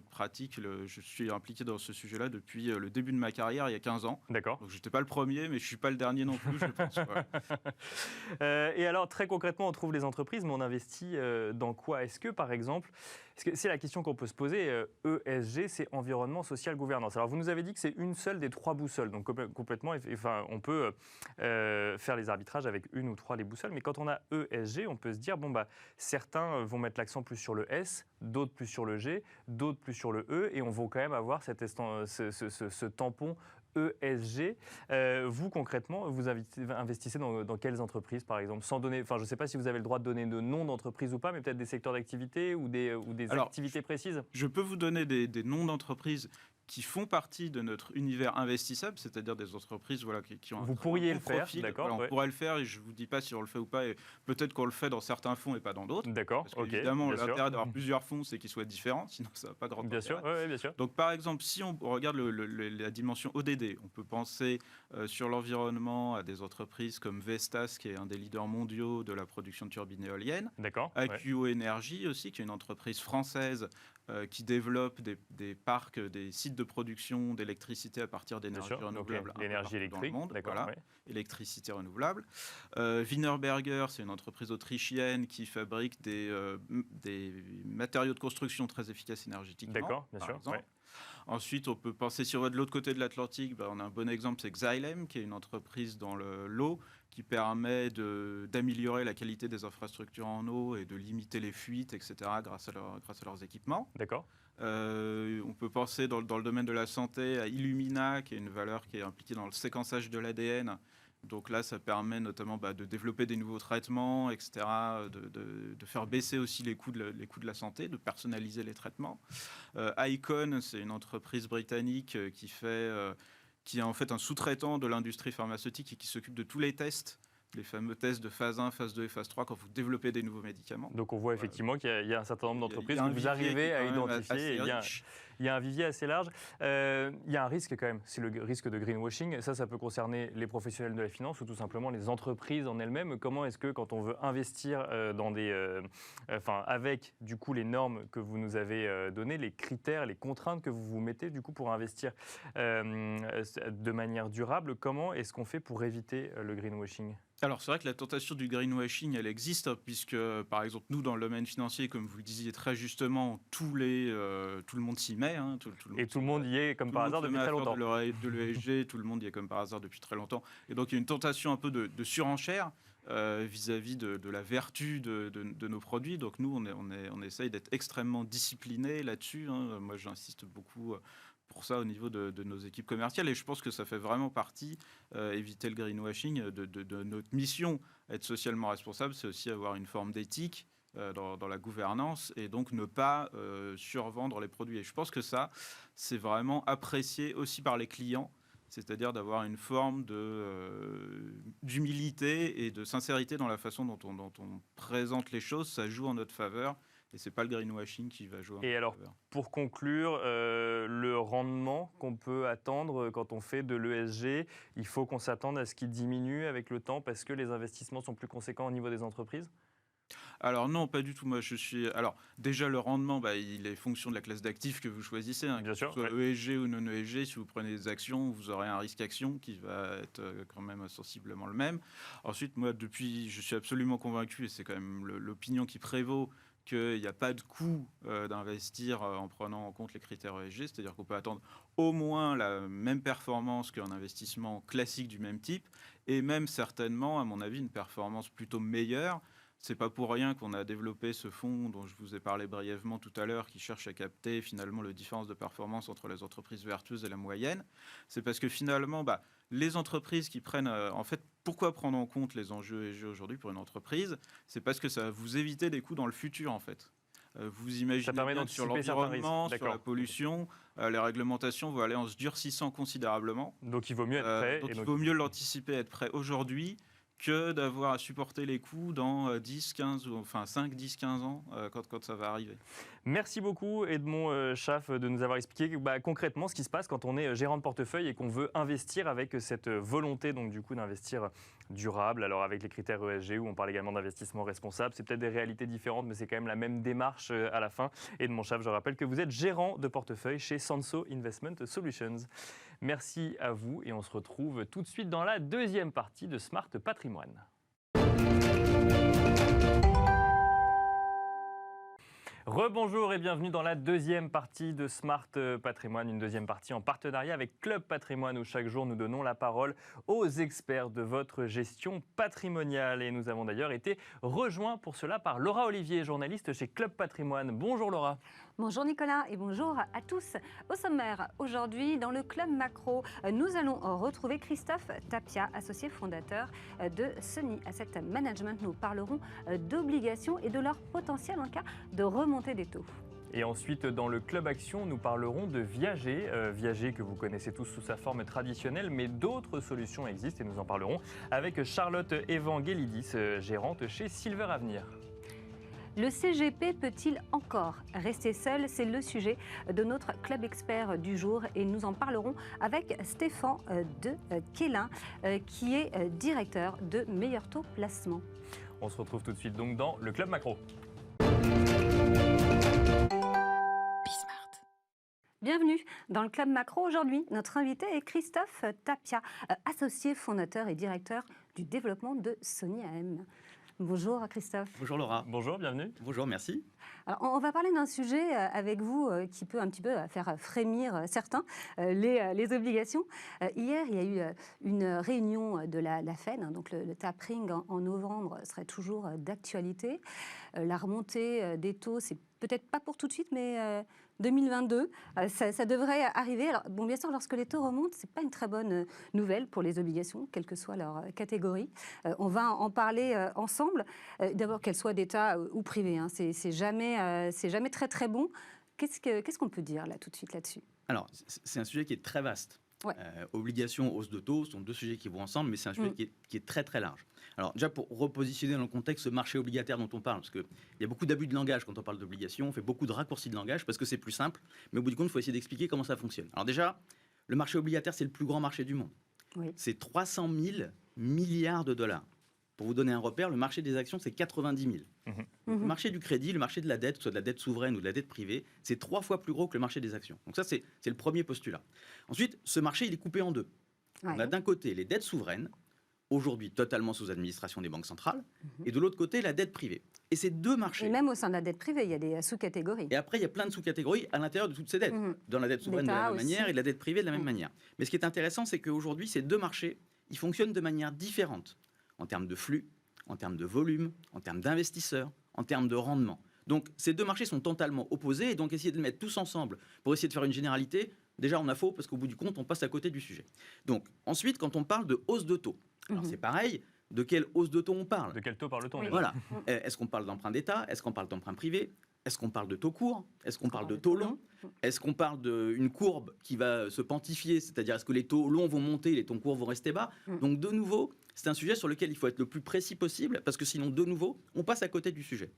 suis impliqué dans ce sujet-là depuis le début de ma carrière, il y a 15 ans. D'accord. Donc, je n'étais pas le premier, mais je ne suis pas le dernier non plus, je pense. Et alors, très concrètement, on trouve les entreprises, mais on investit dans quoi? Est-ce que, par exemple, c'est la question qu'on peut se poser, ESG, c'est environnement, social, gouvernance. Alors, vous nous avez dit que c'est une seule des 3 boussoles, donc complètement, enfin, on peut faire les arbitrages avec une ou 3 des boussoles, mais quand on a ESG, on peut se dire, certains vont mettre l'accent plus sur le S, d'autres plus sur le G, d'autres plus sur le E, et on va quand même avoir ce tampon ESG. Vous, concrètement, vous investissez dans quelles entreprises, par exemple, sans donner, je ne sais pas si vous avez le droit de donner de noms d'entreprises ou pas, mais peut-être des secteurs d'activité ou des activités précises? Je peux vous donner des noms d'entreprises qui font partie de notre univers investissable, c'est-à-dire des entreprises qui ont vous pourriez le faire, d'accord. Voilà, on pourrait le faire et je ne vous dis pas si on le fait ou pas. Et peut-être qu'on le fait dans certains fonds et pas dans d'autres. D'accord, ok. Évidemment, l'intérêt d'avoir plusieurs fonds, c'est qu'ils soient différents, sinon ça n'a pas de bien sûr, bien sûr. Donc par exemple, si on regarde la dimension ODD, on peut penser sur l'environnement à des entreprises comme Vestas, qui est un des leaders mondiaux de la production de turbines éoliennes. D'accord. AQO Énergie aussi, qui est une entreprise française qui développe des parcs, des sites de production d'électricité à partir d'énergie renouvelable. L'énergie électrique, dans le monde, d'accord. Électricité renouvelable. Wienerberger, c'est une entreprise autrichienne qui fabrique des matériaux de construction très efficaces énergétiquement. D'accord, bien sûr. Ensuite, on peut penser de l'autre côté de l'Atlantique, on a un bon exemple, c'est Xylem, qui est une entreprise dans l'eau qui permet d'améliorer la qualité des infrastructures en eau et de limiter les fuites, etc., grâce à leurs équipements. D'accord. On peut penser dans le domaine de la santé à Illumina, qui est une valeur qui est impliquée dans le séquençage de l'ADN. Donc là, ça permet notamment de développer des nouveaux traitements, etc., de faire baisser aussi les coûts de la santé, de personnaliser les traitements. Icon, c'est une entreprise britannique qui est en fait un sous-traitant de l'industrie pharmaceutique et qui s'occupe de tous les tests, les fameux tests de phase 1, phase 2 et phase 3 quand vous développez des nouveaux médicaments. Donc on voit effectivement qu'il y a un certain nombre d'entreprises que vous arrivez à identifier. Il il y a un vivier assez large. Il y a un risque quand même, c'est le risque de greenwashing. Ça peut concerner les professionnels de la finance ou tout simplement les entreprises en elles-mêmes. Comment est-ce que quand on veut investir avec du coup les normes que vous nous avez données, les critères, les contraintes que vous vous mettez du coup pour investir de manière durable, comment est-ce qu'on fait pour éviter le greenwashing ? Alors, c'est vrai que la tentation du greenwashing, elle existe, puisque, par exemple, nous, dans le domaine financier, comme vous le disiez très justement, tout le monde s'y met. Tout le monde y est, comme par hasard, depuis très longtemps. De l'ESG, tout le monde y est, comme par hasard, depuis très longtemps. Et donc, il y a une tentation un peu de surenchère vis-à-vis de la vertu de nos produits. Donc, nous, on essaye d'être extrêmement disciplinés là-dessus. Moi, j'insiste beaucoup pour ça au niveau de nos équipes commerciales, et je pense que ça fait vraiment partie, éviter le greenwashing, de notre mission. Être socialement responsable, c'est aussi avoir une forme d'éthique dans la gouvernance, et donc ne pas survendre les produits. Et je pense que ça, c'est vraiment apprécié aussi par les clients, c'est-à-dire d'avoir une forme d'humilité et de sincérité dans la façon dont on présente les choses. Ça joue en notre faveur. Et ce n'est pas le greenwashing qui va jouer. Et alors, pour conclure, le rendement qu'on peut attendre quand on fait de l'ESG, il faut qu'on s'attende à ce qu'il diminue avec le temps parce que les investissements sont plus conséquents au niveau des entreprises ? Alors non, pas du tout. Moi, Alors déjà, le rendement, il est fonction de la classe d'actifs que vous choisissez. Bien sûr, que ce soit ESG ou non ESG, si vous prenez des actions, vous aurez un risque action qui va être quand même sensiblement le même. Ensuite, moi, je suis absolument convaincu, et c'est quand même l'opinion qui prévaut, qu'il n'y a pas de coût d'investir en prenant en compte les critères ESG, c'est-à-dire qu'on peut attendre au moins la même performance qu'un investissement classique du même type, et même certainement, à mon avis, une performance plutôt meilleure. C'est pas pour rien qu'on a développé ce fonds dont je vous ai parlé brièvement tout à l'heure, qui cherche à capter finalement la différence de performance entre les entreprises vertueuses et la moyenne. C'est parce que finalement, les entreprises qui prennent... pourquoi prendre en compte les enjeux ESG aujourd'hui pour une entreprise ? C'est parce que ça va vous éviter des coûts dans le futur, en fait. Vous imaginez bien sur l'environnement, sur la pollution, les réglementations vont aller en se durcissant considérablement. Donc il vaut mieux être prêt. Il vaut mieux l'anticiper, être prêt aujourd'hui, que d'avoir à supporter les coûts dans 5, 10, 15 ans, quand ça va arriver. Merci beaucoup Edmond Schaff de nous avoir expliqué concrètement ce qui se passe quand on est gérant de portefeuille et qu'on veut investir avec cette volonté donc du coup d'investir durable. Alors avec les critères ESG où on parle également d'investissement responsable, c'est peut-être des réalités différentes mais c'est quand même la même démarche à la fin. Edmond Schaff, je rappelle que vous êtes gérant de portefeuille chez Sanso Investment Solutions. Merci à vous et on se retrouve tout de suite dans la deuxième partie de Smart Patrimoine. Rebonjour et bienvenue dans la deuxième partie de Smart Patrimoine, une deuxième partie en partenariat avec Club Patrimoine où chaque jour nous donnons la parole aux experts de votre gestion patrimoniale. Et nous avons d'ailleurs été rejoints pour cela par Laura Olivier, journaliste chez Club Patrimoine. Bonjour Laura. Bonjour Nicolas et bonjour à tous. Au sommaire, aujourd'hui dans le Club Macro, nous allons retrouver Christophe Tapia, associé fondateur de Sony Asset Management. Nous parlerons d'obligations et de leur potentiel en cas de remontée des taux. Et ensuite, dans le Club Action, nous parlerons de Viager. Viager que vous connaissez tous sous sa forme traditionnelle, mais d'autres solutions existent et nous en parlerons avec Charlotte Evangelidis, gérante chez Silver Avenir. Le CGP peut-il encore rester seul ? C'est le sujet de notre club expert du jour et nous en parlerons avec Stéphane de Quélin qui est directeur de Meilleur Taux Placement. On se retrouve tout de suite donc dans le Club Macro. Bienvenue dans le Club Macro. Aujourd'hui, notre invité est Christophe Tapia, associé fondateur et directeur du développement de Sony AM. Bonjour Christophe. Bonjour Laura. Bonjour, bienvenue. Bonjour, merci. Alors, on va parler d'un sujet avec vous qui peut un petit peu faire frémir certains, les obligations. Hier, il y a eu une réunion de la FED, donc le tapering en novembre serait toujours d'actualité. La remontée des taux, c'est peut-être pas pour tout de suite, mais 2022, ça devrait arriver. Alors, bon, bien sûr, lorsque les taux remontent, ce n'est pas une très bonne nouvelle pour les obligations, quelle que soit leur catégorie. On va en parler ensemble. D'abord, qu'elles soient d'État ou privées, hein, c'est jamais très très bon. Qu'est-ce qu'on peut dire là tout de suite là-dessus ? Alors, c'est un sujet qui est très vaste. Ouais. Obligations, hausse de taux sont deux sujets qui vont ensemble, mais c'est un sujet qui est très très large. Alors déjà, pour repositionner dans le contexte ce marché obligataire dont on parle, parce qu'il y a beaucoup d'abus de langage quand on parle d'obligations, on fait beaucoup de raccourcis de langage parce que c'est plus simple, mais au bout du compte, il faut essayer d'expliquer comment ça fonctionne. Alors déjà, le marché obligataire, c'est le plus grand marché du monde. Oui. C'est 300 000 milliards de dollars. Pour vous donner un repère, le marché des actions, c'est 90 000. Le marché du crédit, le marché de la dette, que ce soit de la dette souveraine ou de la dette privée, c'est 3 fois plus gros que le marché des actions. Donc ça, c'est le premier postulat. Ensuite, ce marché, il est coupé en deux. Ouais. On a d'un côté les dettes souveraines, aujourd'hui totalement sous administration des banques centrales, et de l'autre côté, la dette privée. Et ces deux marchés... Et même au sein de la dette privée, il y a des sous-catégories. Et après, il y a plein de sous-catégories à l'intérieur de toutes ces dettes. Dans la dette souveraine de la même manière et la dette privée de la même manière. Mais ce qui est intéressant, c'est qu'aujourd'hui, ces deux marchés, ils fonctionnent de manière différente en termes de flux, en termes de volume, en termes d'investisseurs, en termes de rendement. Donc ces deux marchés sont totalement opposés, et donc essayer de les mettre tous ensemble pour essayer de faire une généralité, déjà on a faux, parce qu'au bout du compte, on passe à côté du sujet. Donc ensuite, quand on parle de hausse de taux, alors c'est pareil, de quelle hausse de taux on parle? De quel taux parle-t-on? Voilà. Est-ce qu'on parle d'emprunt d'État? Est-ce qu'on parle d'emprunt privé? Est-ce qu'on parle de taux court? Est-ce qu'on parle de taux long? Est-ce qu'on parle d'une courbe qui va se pontifier? C'est-à-dire, est-ce que les taux longs vont monter, les taux courts vont rester bas? Donc, de nouveau, c'est un sujet sur lequel il faut être le plus précis possible, parce que sinon, de nouveau, on passe à côté du sujet.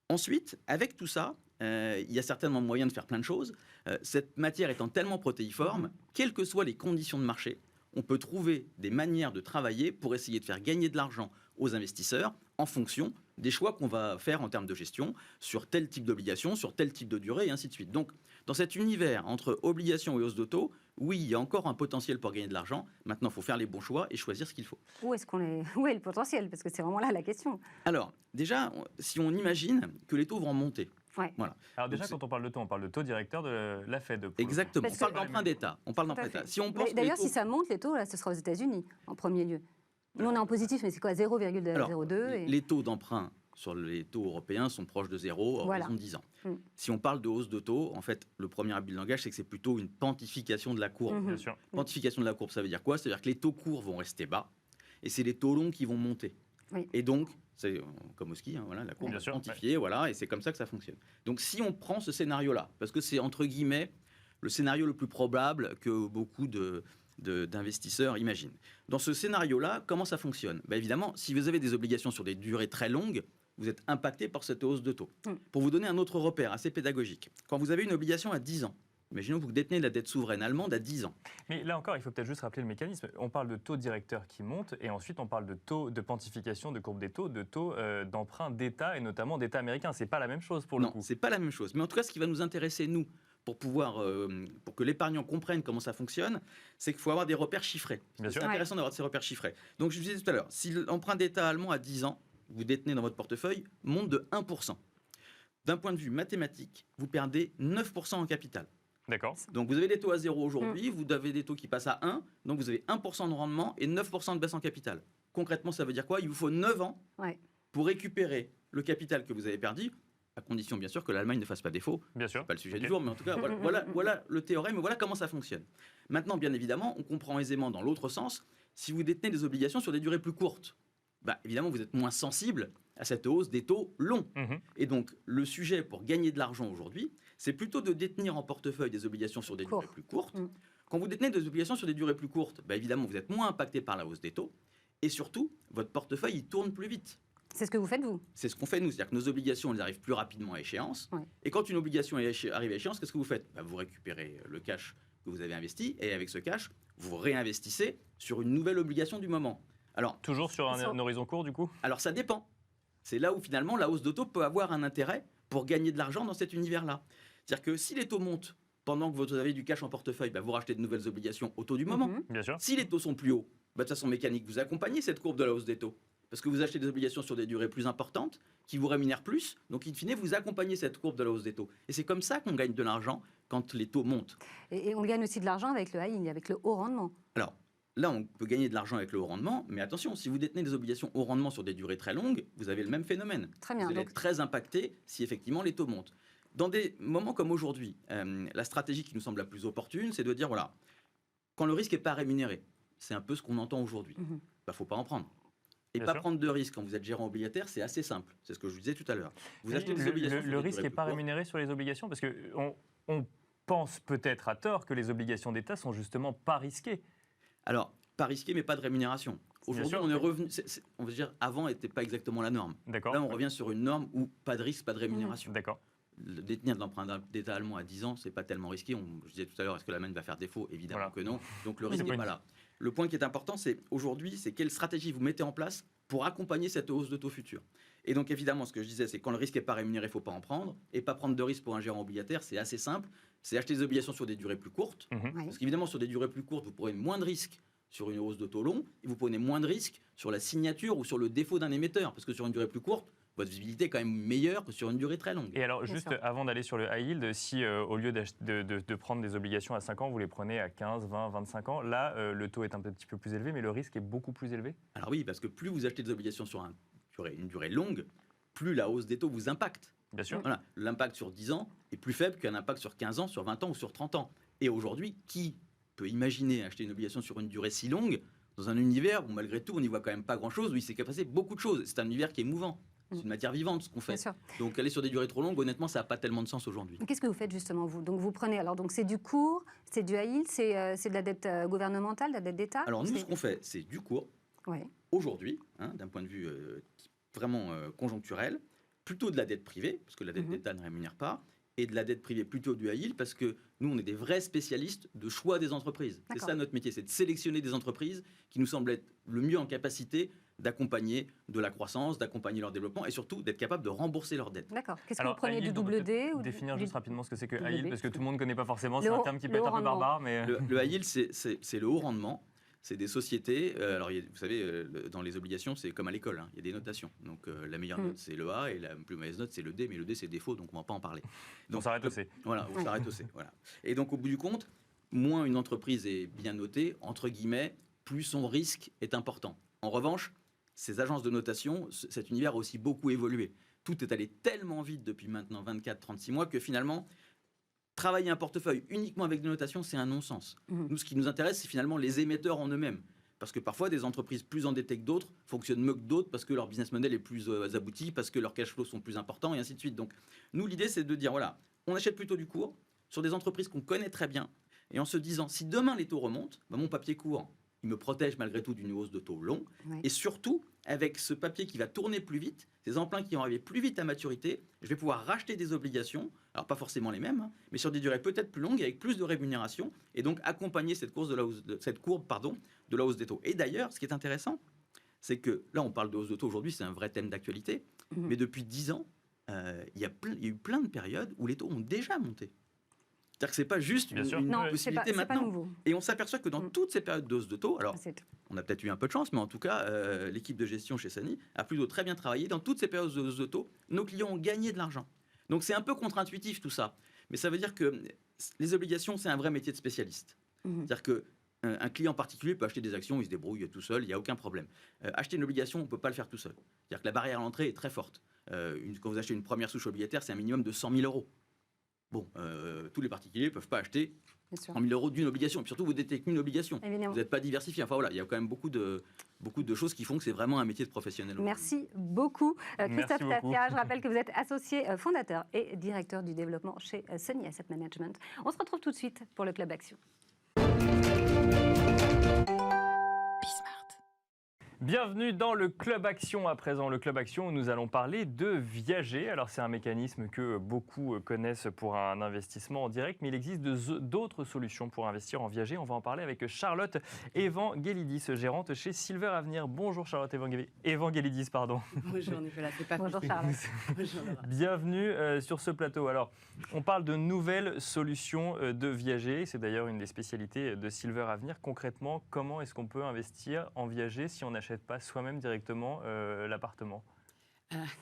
Ensuite, avec tout ça, il y a certainement moyen de faire plein de choses. Cette matière étant tellement protéiforme, quelles que soient les conditions de marché, on peut trouver des manières de travailler pour essayer de faire gagner de l'argent aux investisseurs en fonction des choix qu'on va faire en termes de gestion sur tel type d'obligation, sur tel type de durée, et ainsi de suite. Donc, dans cet univers entre obligations et hausse de taux, oui, il y a encore un potentiel pour gagner de l'argent. Maintenant, il faut faire les bons choix et choisir ce qu'il faut. Où est le potentiel? Parce que c'est vraiment là la question. Alors, déjà, si on imagine que les taux vont monter, Ouais. voilà. Alors déjà, quand on parle de taux directeur de la Fed. Exactement. Parce on parle d'emprunt d'État. On parle d'emprunt d'État. Si on pense D'ailleurs, si ça monte, les taux, là, ce sera aux États-Unis en premier lieu. Nous, on est en positif, mais c'est quoi, 0,02 Les taux d'emprunt sur les taux européens sont proches de zéro à raison de 10 ans. Si on parle de hausse de taux, en fait, le premier abus de langage, c'est que c'est plutôt une pontification de la courbe. Bien sûr. Pontification de la courbe, ça veut dire quoi? C'est-à-dire que les taux courts vont rester bas et c'est les taux longs qui vont monter. Oui. Et donc, c'est comme au ski, hein, voilà, la courbe est pontifiée, voilà, et c'est comme ça que ça fonctionne. Donc si on prend ce scénario-là, parce que c'est entre guillemets le scénario le plus probable que beaucoup d'investisseurs imaginent. Dans ce scénario-là, comment ça fonctionne? Évidemment, si vous avez des obligations sur des durées très longues, vous êtes impacté par cette hausse de taux. Pour vous donner un autre repère assez pédagogique, quand vous avez une obligation à 10 ans, imaginons que vous détenez la dette souveraine allemande à 10 ans. Mais là encore, il faut peut-être juste rappeler le mécanisme. On parle de taux directeur qui monte et ensuite on parle de taux de pontification de courbe des taux, de taux d'emprunt d'État et notamment d'État américain. C'est pas la même chose pour le coup. Non, c'est pas la même chose. Mais en tout cas, ce qui va nous intéresser, nous, pour que l'épargnant comprenne comment ça fonctionne, c'est qu'il faut avoir des repères chiffrés. C'est intéressant d'avoir ces repères chiffrés. Donc, je vous disais tout à l'heure, si l'emprunt d'État allemand à 10 ans, vous détenez dans votre portefeuille, monte de 1%. D'un point de vue mathématique, vous perdez 9% en capital. D'accord. Donc, vous avez des taux à 0 aujourd'hui, vous avez des taux qui passent à 1, donc vous avez 1% de rendement et 9% de baisse en capital. Concrètement, ça veut dire quoi? Il vous faut 9 ans pour récupérer le capital que vous avez perdu, à condition bien sûr que l'Allemagne ne fasse pas défaut. Bien sûr. C'est pas le sujet du jour, mais en tout cas, voilà le théorème, et voilà comment ça fonctionne. Maintenant, bien évidemment, on comprend aisément dans l'autre sens, si vous détenez des obligations sur des durées plus courtes, évidemment, vous êtes moins sensible à cette hausse des taux longs. Et donc, le sujet pour gagner de l'argent aujourd'hui, c'est plutôt de détenir en portefeuille des obligations sur des durées plus courtes. Quand vous détenez des obligations sur des durées plus courtes, évidemment, vous êtes moins impacté par la hausse des taux. Et surtout, votre portefeuille, il tourne plus vite. C'est ce que vous faites, vous? C'est ce qu'on fait, nous. C'est-à-dire que nos obligations, elles arrivent plus rapidement à échéance. Et quand une obligation arrive à échéance, qu'est-ce que vous faites? Vous récupérez le cash que vous avez investi. Et avec ce cash, vous réinvestissez sur une nouvelle obligation du moment. Alors, toujours sur un horizon court, du coup? Alors, ça dépend. C'est là où, finalement, la hausse de taux peut avoir un intérêt pour gagner de l'argent dans cet univers-là. C'est-à-dire que si les taux montent pendant que vous avez du cash en portefeuille, vous rachetez de nouvelles obligations au taux du moment. Bien sûr. Si les taux sont plus hauts, de façon mécanique, vous accompagnez cette courbe de la hausse des taux. Parce que vous achetez des obligations sur des durées plus importantes, qui vous rémunèrent plus. Donc, in fine, vous accompagnez cette courbe de la hausse des taux. Et c'est comme ça qu'on gagne de l'argent quand les taux montent. Et on gagne aussi de l'argent avec le high-yield, avec le haut rendement. Alors, là, on peut gagner de l'argent avec le haut rendement, mais attention, si vous détenez des obligations haut rendement sur des durées très longues, vous avez le même phénomène. Très bien. Vous allez être très impacté si effectivement les taux montent. Dans des moments comme aujourd'hui, la stratégie qui nous semble la plus opportune, c'est de dire, voilà, quand le risque n'est pas rémunéré, c'est un peu ce qu'on entend aujourd'hui, faut pas en prendre. Et pas prendre de risque quand vous êtes gérant obligataire, c'est assez simple. C'est ce que je vous disais tout à l'heure. Vous achetez des obligations. Le risque n'est pas rémunéré sur les obligations parce qu'on pense peut-être à tort que les obligations d'État sont justement pas risquées. Alors, pas risqué, mais pas de rémunération. Aujourd'hui, on est revenu. On veut dire, avant n'était pas exactement la norme. D'accord. Là, on revient sur une norme où pas de risque, pas de rémunération. D'accord. Détenir de l'emprunt d'État allemand à 10 ans, c'est pas tellement risqué. Je disais tout à l'heure, est-ce que l'Allemagne va faire défaut? Évidemment que non. Donc le risque n'est pas là. Le point qui est important, c'est aujourd'hui, c'est quelle stratégie vous mettez en place pour accompagner cette hausse de taux futur. Et donc évidemment, ce que je disais, c'est quand le risque n'est pas rémunéré, il ne faut pas en prendre. Et pas prendre de risque pour un gérant obligataire, c'est assez simple. C'est acheter des obligations sur des durées plus courtes. Parce qu'évidemment, sur des durées plus courtes, vous prenez moins de risques sur une hausse de taux long, et vous prenez moins de risques sur la signature ou sur le défaut d'un émetteur. Parce que sur une durée plus courte, votre visibilité est quand même meilleure que sur une durée très longue. Et alors, juste avant d'aller sur le high yield, si au lieu de prendre des obligations à 5 ans, vous les prenez à 15, 20, 25 ans, là, le taux est un petit peu plus élevé, mais le risque est beaucoup plus élevé? Alors oui, parce que plus vous achetez des obligations sur une durée longue, plus la hausse des taux vous impacte. Bien sûr. Voilà, l'impact sur 10 ans est plus faible qu'un impact sur 15 ans, sur 20 ans ou sur 30 ans. Et aujourd'hui, qui peut imaginer acheter une obligation sur une durée si longue dans un univers où malgré tout on n'y voit quand même pas grand-chose, où il s'est passé beaucoup de choses. C'est un univers qui est mouvant. C'est une matière vivante ce qu'on fait. Donc aller sur des durées trop longues, honnêtement, ça n'a pas tellement de sens aujourd'hui. Qu'est-ce que vous faites justement vous? Donc vous prenez, alors donc c'est du court, c'est du high yield, c'est de la dette gouvernementale, de la dette d'État? Alors nous, ce qu'on fait, c'est du court. Aujourd'hui, d'un point de vue vraiment conjoncturel, plutôt de la dette privée, parce que la dette d'État ne rémunère pas, et de la dette privée plutôt du high yield, parce que nous, on est des vrais spécialistes de choix des entreprises. C'est ça notre métier, c'est de sélectionner des entreprises qui nous semblent être le mieux en capacité d'accompagner de la croissance, d'accompagner leur développement et surtout d'être capable de rembourser leurs dettes. D'accord. Qu'est-ce que vous prenez du double D ou définir juste rapidement ce que c'est que high yield, parce que tout le monde ne connaît pas forcément, c'est un terme qui peut être un peu barbare. Mais... Le high yield, c'est le haut rendement. C'est des sociétés, alors vous savez, dans les obligations, c'est comme à l'école, il y a des notations. Donc la meilleure note, c'est le A, et la plus mauvaise note, c'est le D, mais le D, c'est défaut, donc on ne va pas en parler. Donc, on s'arrête au C. Voilà, on s'arrête au C. Voilà. Et donc au bout du compte, moins une entreprise est bien notée, entre guillemets, plus son risque est important. En revanche, ces agences de notation, cet univers a aussi beaucoup évolué. Tout est allé tellement vite depuis maintenant 24-36 mois que finalement, travailler un portefeuille uniquement avec des notations, c'est un non-sens. Nous, ce qui nous intéresse, c'est finalement les émetteurs en eux-mêmes. Parce que parfois, des entreprises plus endettées que d'autres fonctionnent mieux que d'autres parce que leur business model est plus abouti, parce que leurs cash flows sont plus importants, et ainsi de suite. Donc, nous, l'idée, c'est de dire, voilà, on achète plutôt du court sur des entreprises qu'on connaît très bien, et en se disant, si demain les taux remontent, mon papier court, il me protège malgré tout d'une hausse de taux long. Et surtout, avec ce papier qui va tourner plus vite, ces emprunts qui vont arriver plus vite à maturité, je vais pouvoir racheter des obligations, alors pas forcément les mêmes, mais sur des durées peut-être plus longues, avec plus de rémunération, et donc accompagner cette courbe de la hausse des taux. Et d'ailleurs, ce qui est intéressant, c'est que là, on parle de hausse de taux aujourd'hui, c'est un vrai thème d'actualité, mais depuis 10 ans, il y a eu plein de périodes où les taux ont déjà monté. C'est-à-dire que ce n'est pas juste une possibilité maintenant. Et on s'aperçoit que dans toutes ces périodes d'hausse de taux, alors on a peut-être eu un peu de chance, mais en tout cas, l'équipe de gestion chez Sany a plutôt très bien travaillé. Dans toutes ces périodes de hausse de taux, nos clients ont gagné de l'argent. Donc c'est un peu contre-intuitif tout ça. Mais ça veut dire que les obligations, c'est un vrai métier de spécialiste. C'est-à-dire qu'un client particulier peut acheter des actions, il se débrouille tout seul, il n'y a aucun problème. Acheter une obligation, on ne peut pas le faire tout seul. C'est-à-dire que la barrière à l'entrée est très forte. Quand vous achetez une première souche obligataire, c'est un minimum de 100 000 euros. Bon, tous les particuliers ne peuvent pas acheter 100 000 euros d'une obligation. Et puis surtout, vous détenez qu'une obligation. Évidemment. Vous n'êtes pas diversifié. Enfin voilà, il y a quand même beaucoup de choses qui font que c'est vraiment un métier de professionnel. Merci beaucoup. Christophe Tafia, je rappelle que vous êtes associé fondateur et directeur du développement chez Sany Asset Management. On se retrouve tout de suite pour le Club Action. Bienvenue dans le Club Action. À présent, le Club Action où nous allons parler de viager. Alors, c'est un mécanisme que beaucoup connaissent pour un investissement en direct, mais il existe d'autres solutions pour investir en viager. On va en parler avec Charlotte Evangelidis, gérante chez Silver Avenir. Bonjour Charlotte Evangelidis, pardon. Bonjour Nicolas, c'est pas Bonjour Charlotte. Bienvenue sur ce plateau. Alors, on parle de nouvelles solutions de viager. C'est d'ailleurs une des spécialités de Silver Avenir. Concrètement, comment est-ce qu'on peut investir en viager si on n'achète pas soi-même directement l'appartement?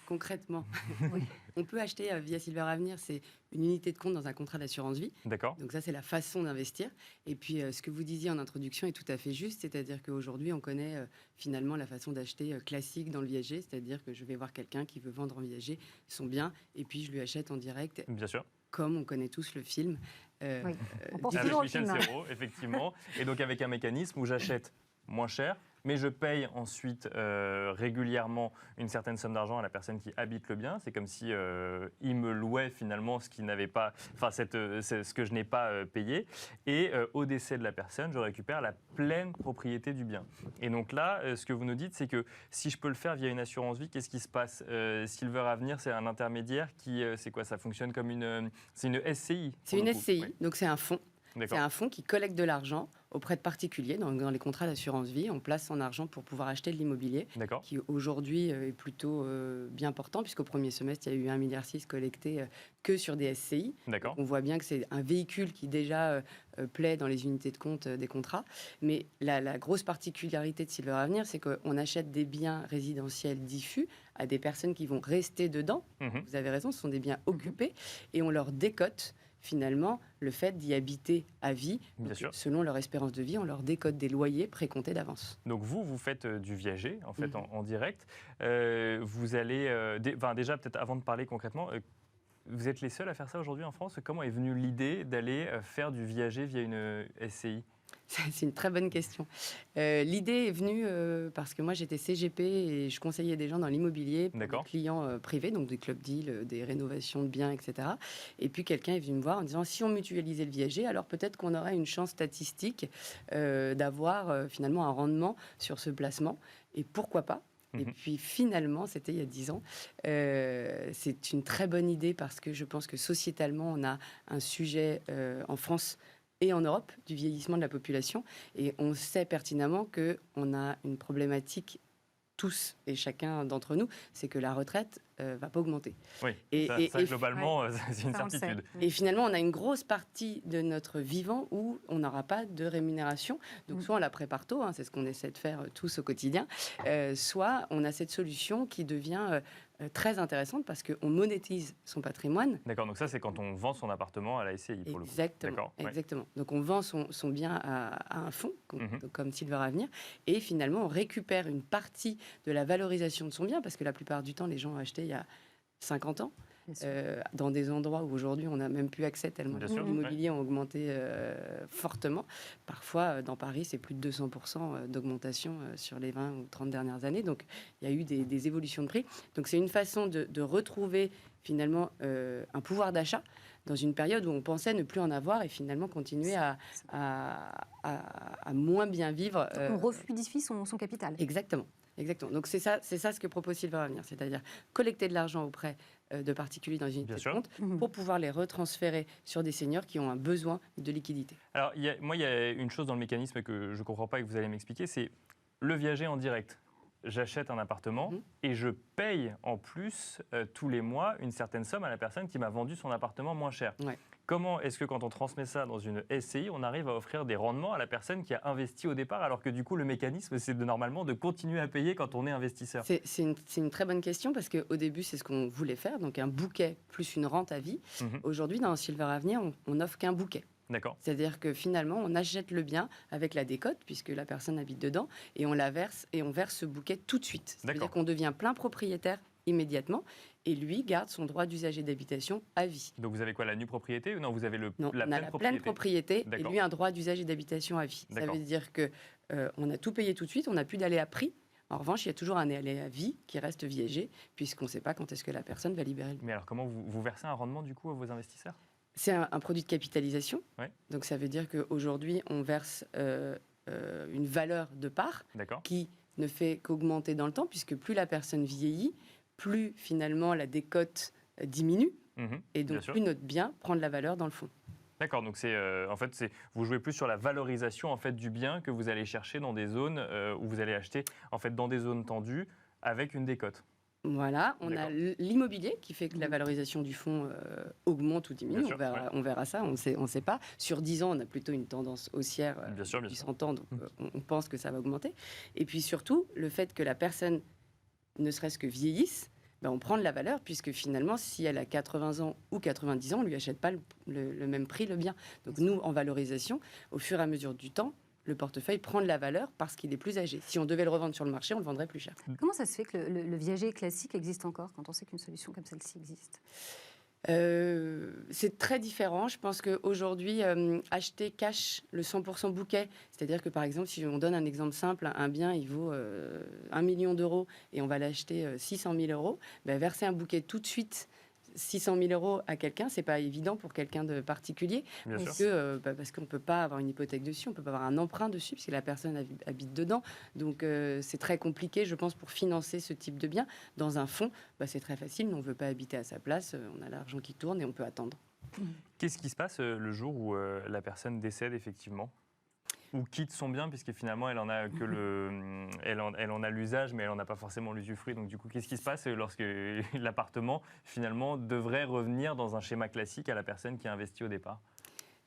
Concrètement, on peut acheter via Silver Avenir, c'est une unité de compte dans un contrat d'assurance vie. D'accord. Donc ça, c'est la façon d'investir. Et puis, ce que vous disiez en introduction est tout à fait juste, c'est-à-dire qu'aujourd'hui, on connaît finalement la façon d'acheter classique dans le viager, c'est-à-dire que je vais voir quelqu'un qui veut vendre en viager son bien, et puis je lui achète en direct. Bien sûr. Comme on connaît tous le film. On pense avec toujours au Michel film. Serrault, effectivement. Et donc avec un mécanisme où j'achète moins cher, mais je paye ensuite régulièrement une certaine somme d'argent à la personne qui habite le bien. C'est comme si il me louait finalement ce que je n'ai pas payé. Et au décès de la personne, je récupère la pleine propriété du bien. Et donc là, ce que vous nous dites, c'est que si je peux le faire via une assurance vie, qu'est-ce qui se passe? Silver Avenir, c'est un intermédiaire qui, c'est quoi? Ça fonctionne comme c'est une SCI. C'est une SCI, oui. donc c'est un fonds. C'est un fonds qui collecte de l'argent auprès de particuliers. Dans les contrats d'assurance vie, on place son argent pour pouvoir acheter de l'immobilier, qui aujourd'hui est plutôt bien portant, puisqu'au premier semestre, il y a eu 1,6 milliard collecté que sur des SCI. Donc on voit bien que c'est un véhicule qui déjà plaît dans les unités de compte des contrats. Mais la grosse particularité de Silver Avenir, c'est qu'on achète des biens résidentiels diffus à des personnes qui vont rester dedans. Vous avez raison, ce sont des biens occupés, et on leur décote finalement le fait d'y habiter à vie. Selon leur espérance de vie, on leur décote des loyers précomptés d'avance. Donc vous faites du viager en fait en direct. Vous allez, déjà peut-être avant de parler concrètement, vous êtes les seuls à faire ça aujourd'hui en France. Comment est venue l'idée d'aller faire du viager via une SCI? C'est une très bonne question. L'idée est venue parce que moi j'étais CGP et je conseillais des gens dans l'immobilier pour des clients privés, donc des clubs deals, des rénovations de biens, etc. Et puis quelqu'un est venu me voir en disant si on mutualisait le viager, alors peut-être qu'on aurait une chance statistique d'avoir finalement un rendement sur ce placement. Et pourquoi pas? Et puis finalement, c'était il y a 10 ans. C'est une très bonne idée parce que je pense que sociétalement, on a un sujet en France et en Europe du vieillissement de la population. Et on sait pertinemment qu'on a une problématique, tous et chacun d'entre nous, c'est que la retraite ne va pas augmenter. Oui, ça globalement, c'est une certitude. Et finalement, on a une grosse partie de notre vivant où on n'aura pas de rémunération. Donc soit on la prépare tôt, c'est ce qu'on essaie de faire tous au quotidien, soit on a cette solution qui devient très intéressante parce qu'on monétise son patrimoine. D'accord, donc ça c'est quand on vend son appartement à la SCI pour exactement, le coup. Exactement. Donc on vend son bien à un fonds comme Silver Avenir et finalement on récupère une partie de la valorisation de son bien parce que la plupart du temps les gens ont acheté il y a 50 ans. Dans des endroits où aujourd'hui on n'a même plus accès tellement les immobiliers ont augmenté fortement. Parfois, dans Paris, c'est plus de 200% d'augmentation sur les 20 ou 30 dernières années. Donc, il y a eu des évolutions de prix. Donc, c'est une façon de retrouver finalement un pouvoir d'achat dans une période où on pensait ne plus en avoir et finalement continuer à moins bien vivre. On refluidifie son capital. Exactement. Donc c'est ça ce que propose Silver Avenir, c'est-à-dire collecter de l'argent auprès de particuliers dans une unité de compte pour pouvoir les retransférer sur des seniors qui ont un besoin de liquidité. Alors il y a une chose dans le mécanisme que je ne comprends pas et que vous allez m'expliquer, c'est le viager en direct. J'achète un appartement et je paye en plus tous les mois une certaine somme à la personne qui m'a vendu son appartement moins cher. Comment est-ce que quand on transmet ça dans une SCI, on arrive à offrir des rendements à la personne qui a investi au départ, alors que du coup, le mécanisme, c'est normalement de continuer à payer quand on est investisseur? C'est une très bonne question, parce qu'au début, c'est ce qu'on voulait faire, donc un bouquet plus une rente à vie. Aujourd'hui, dans Silver Avenir, on n'offre qu'un bouquet. C'est-à-dire que finalement, on achète le bien avec la décote, puisque la personne habite dedans, et on la verse, et on verse ce bouquet tout de suite. C'est-à-dire qu'on devient plein propriétaire immédiatement, et lui garde son droit d'usage et d'habitation à vie. Donc vous avez quoi, la nue propriété ou non, vous avez la pleine propriété et lui un droit d'usage et d'habitation à vie. Ça veut dire que on a tout payé tout de suite, on n'a plus d'aléa prix. En revanche, il y a toujours un aléa vie qui reste viager, puisqu'on ne sait pas quand est-ce que la personne va libérer le bien. Mais alors comment vous versez un rendement du coup à vos investisseurs? C'est un produit de capitalisation. Donc ça veut dire qu'aujourd'hui, on verse une valeur de part qui ne fait qu'augmenter dans le temps, puisque plus la personne vieillit, plus finalement la décote diminue, et donc plus notre bien prend de la valeur dans le fond. D'accord, donc vous jouez plus sur la valorisation en fait du bien que vous allez chercher dans des zones où vous allez acheter en fait dans des zones tendues avec une décote. Voilà, on a l'immobilier qui fait que la valorisation du fonds augmente ou diminue. On verra ça, on ne sait pas. Sur 10 ans, on a plutôt une tendance haussière depuis 100 ans, donc on pense que ça va augmenter. Et puis surtout, le fait que la personne ne serait-ce que vieillisse, on prend de la valeur, puisque finalement, si elle a 80 ans ou 90 ans, on ne lui achète pas le même prix le bien. Donc nous, en valorisation, au fur et à mesure du temps, le portefeuille prend de la valeur parce qu'il est plus âgé. Si on devait le revendre sur le marché, on le vendrait plus cher. Comment ça se fait que le viager classique existe encore, quand on sait qu'une solution comme celle-ci existe? C'est très différent. Je pense qu'aujourd'hui, acheter cash le 100% bouquet, c'est-à-dire que par exemple, si on donne un exemple simple, un bien, il vaut 1 million d'euros et on va l'acheter 600 000 euros, verser un bouquet tout de suite 600 000 euros à quelqu'un, c'est pas évident pour quelqu'un de particulier, parce qu'on ne peut pas avoir une hypothèque dessus, on ne peut pas avoir un emprunt dessus, puisque la personne habite dedans. Donc c'est très compliqué, je pense, pour financer ce type de bien. Dans un fonds, c'est très facile, mais on ne veut pas habiter à sa place, on a l'argent qui tourne et on peut attendre. Qu'est-ce qui se passe le jour où la personne décède effectivement ? Ou quitte son bien, puisque finalement elle en a que elle en a l'usage, mais elle n'en a pas forcément l'usufruit. Donc du coup, qu'est-ce qui se passe lorsque l'appartement finalement devrait revenir dans un schéma classique à la personne qui a investi au départ ?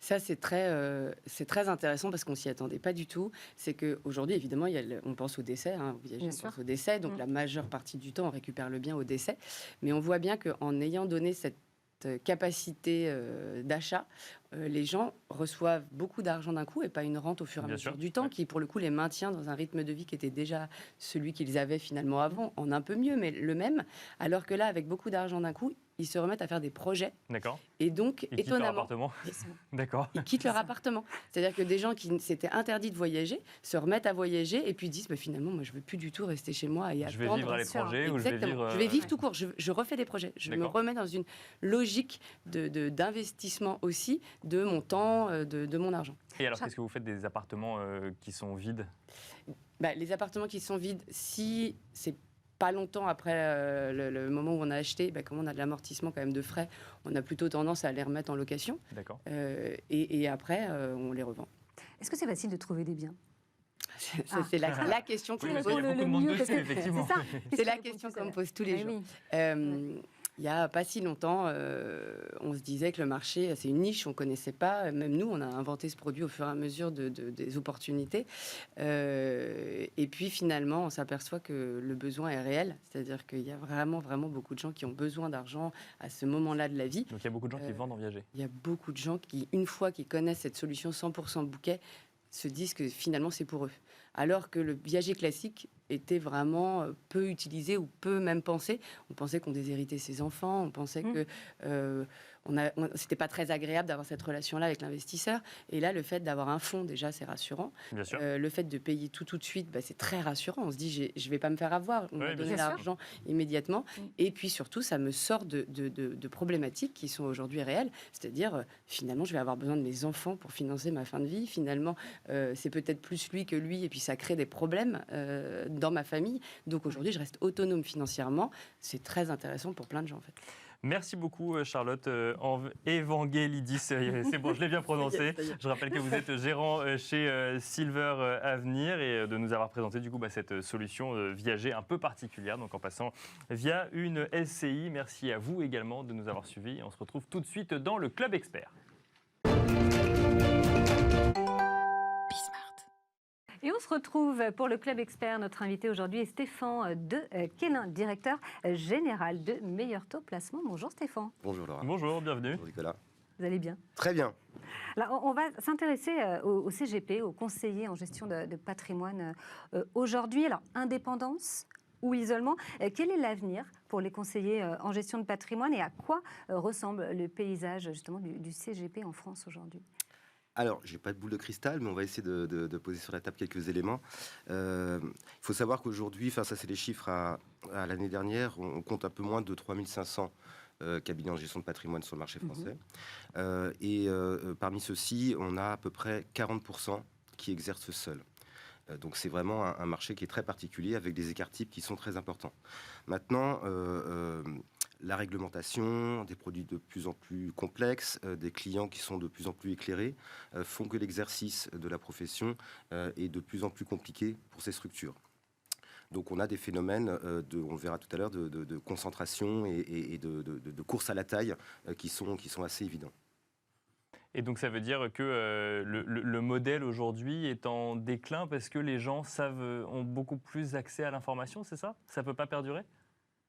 Ça, c'est très intéressant parce qu'on ne s'y attendait pas du tout. C'est qu'aujourd'hui, évidemment, on pense au décès, on pense au décès, donc la majeure partie du temps, on récupère le bien au décès. Mais on voit bien qu'en ayant donné cette capacité d'achat, les gens reçoivent beaucoup d'argent d'un coup et pas une rente au fur et à mesure du temps, qui pour le coup les maintient dans un rythme de vie qui était déjà celui qu'ils avaient finalement avant, en un peu mieux, mais le même. Alors que là, avec beaucoup d'argent d'un coup, ils se remettent à faire des projets. D'accord. Et donc, ils étonnamment, quittent leur appartement. D'accord. Ils quittent leur appartement. C'est-à-dire que des gens qui s'étaient interdits de voyager se remettent à voyager et puis disent finalement, moi, je ne veux plus du tout rester chez moi et attendre. Je vais vivre à l'étranger ou je vais vivre... Je vais vivre tout court. Je refais des projets. Je me remets dans une logique d'investissement aussi de mon temps, de mon argent. Et alors, qu'est-ce que vous faites des appartements qui sont vides ? Les appartements qui sont vides, si c'est pas longtemps après le moment où on a acheté, comme on a de l'amortissement quand même de frais, on a plutôt tendance à les remettre en location. D'accord. Et après, on les revend. Est-ce que c'est facile de trouver des biens ? C'est la question qu'on me pose. C'est la question qu'on me pose tous les jours. Il n'y a pas si longtemps, on se disait que le marché, c'est une niche, on ne connaissait pas. Même nous, on a inventé ce produit au fur et à mesure des opportunités. Et puis finalement, on s'aperçoit que le besoin est réel. C'est-à-dire qu'il y a vraiment, vraiment beaucoup de gens qui ont besoin d'argent à ce moment-là de la vie. Donc il y a beaucoup de gens qui vendent en viager. Il y a beaucoup de gens qui, une fois qu'ils connaissent cette solution 100% bouquet, se disent que finalement c'est pour eux. Alors que le viager classique était vraiment peu utilisé ou peu même pensé. On pensait qu'on déshéritait ses enfants, on pensait que c'était pas très agréable d'avoir cette relation-là avec l'investisseur. Et là, le fait d'avoir un fonds, déjà, c'est rassurant. Bien sûr. Le fait de payer tout de suite, c'est très rassurant. On se dit, je vais pas me faire avoir. On va donner l'argent immédiatement. Et puis surtout, ça me sort de problématiques qui sont aujourd'hui réelles. C'est-à-dire, finalement, je vais avoir besoin de mes enfants pour financer ma fin de vie. Finalement, c'est peut-être plus lui que lui. Et puis, ça crée des problèmes dans ma famille. Donc aujourd'hui, je reste autonome financièrement. C'est très intéressant pour plein de gens, en fait. Merci beaucoup Charlotte Evangelidis, c'est bon, je l'ai bien prononcé. Je rappelle que vous êtes gérant chez Silver Avenir et de nous avoir présenté du coup cette solution viager un peu particulière, donc en passant via une SCI. Merci à vous également de nous avoir suivis. On se retrouve tout de suite dans le Club Expert. Et on se retrouve pour le Club Expert. Notre invité aujourd'hui est Stéphane de Quélin, directeur général de Meilleur Taux Placement. Bonjour Stéphane. Bonjour Laura. Bonjour, bienvenue. Bonjour Nicolas. Vous allez bien? Très bien. Alors, on va s'intéresser au CGP, au conseiller en gestion de patrimoine aujourd'hui. Alors, indépendance ou isolement, quel est l'avenir pour les conseillers en gestion de patrimoine et à quoi ressemble le paysage justement du CGP en France aujourd'hui? Alors, je n'ai pas de boule de cristal, mais on va essayer de poser sur la table quelques éléments. Il faut savoir qu'aujourd'hui, ça c'est les chiffres à l'année dernière, on compte un peu moins de 3500 cabinets en gestion de patrimoine sur le marché français. Parmi ceux-ci, on a à peu près 40% qui exercent seuls. Donc c'est vraiment un marché qui est très particulier, avec des écarts types qui sont très importants. Maintenant, la réglementation, des produits de plus en plus complexes, des clients qui sont de plus en plus éclairés, font que l'exercice de la profession est de plus en plus compliqué pour ces structures. Donc on a des phénomènes, on le verra tout à l'heure, de concentration et de course à la taille qui sont assez évidents. Et donc ça veut dire que le modèle aujourd'hui est en déclin parce que les gens ont beaucoup plus accès à l'information, c'est ça? Ça ne peut pas perdurer?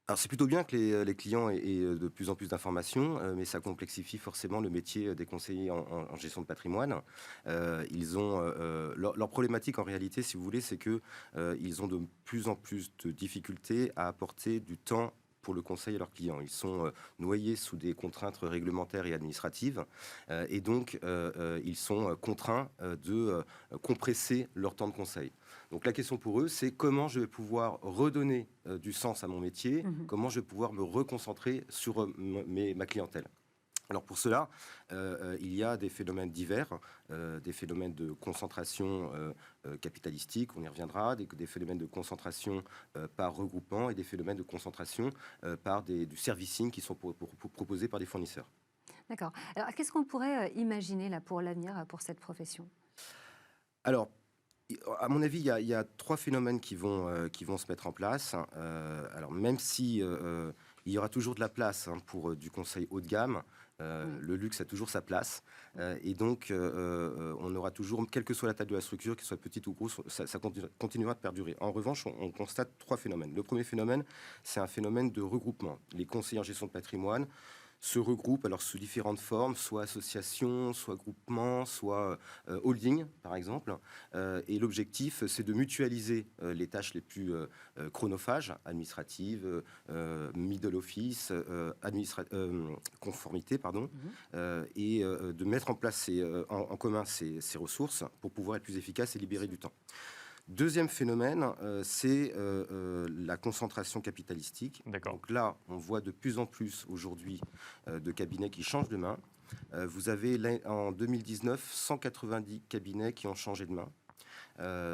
Alors c'est plutôt bien que les clients aient de plus en plus d'informations, mais ça complexifie forcément le métier des conseillers en gestion de patrimoine. Ils ont leur problématique en réalité, si vous voulez, c'est que ils ont de plus en plus de difficultés à apporter du temps pour le conseil à leurs clients. Ils sont noyés sous des contraintes réglementaires et administratives et donc ils sont contraints de compresser leur temps de conseil. Donc la question pour eux, c'est comment je vais pouvoir redonner du sens à mon métier, comment je vais pouvoir me reconcentrer sur ma clientèle. Alors pour cela, il y a des phénomènes divers, des phénomènes de concentration capitalistique, on y reviendra, des phénomènes de concentration par regroupement et des phénomènes de concentration par du servicing qui sont proposés par des fournisseurs. D'accord. Alors qu'est-ce qu'on pourrait imaginer là, pour l'avenir, pour cette profession ? Alors, à mon avis, il y a 3 phénomènes qui vont se mettre en place. Alors même si il y aura toujours de la place pour du conseil haut de gamme, le luxe a toujours sa place. Et donc, on aura toujours, quelle que soit la taille de la structure, qu'elle soit petite ou grosse, ça continuera de perdurer. En revanche, on constate 3 phénomènes. Le premier phénomène, c'est un phénomène de regroupement. Les conseillers en gestion de patrimoine se regroupent alors sous différentes formes, soit association, soit groupement, soit holding, par exemple. Et l'objectif, c'est de mutualiser les tâches les plus chronophages, administratives, middle office, conformité, pardon, et de mettre en place en commun ces ressources pour pouvoir être plus efficace et libérer du temps. Deuxième phénomène, c'est la concentration capitalistique. Donc là, on voit de plus en plus aujourd'hui de cabinets qui changent de main. Vous avez en 2019 190 cabinets qui ont changé de main.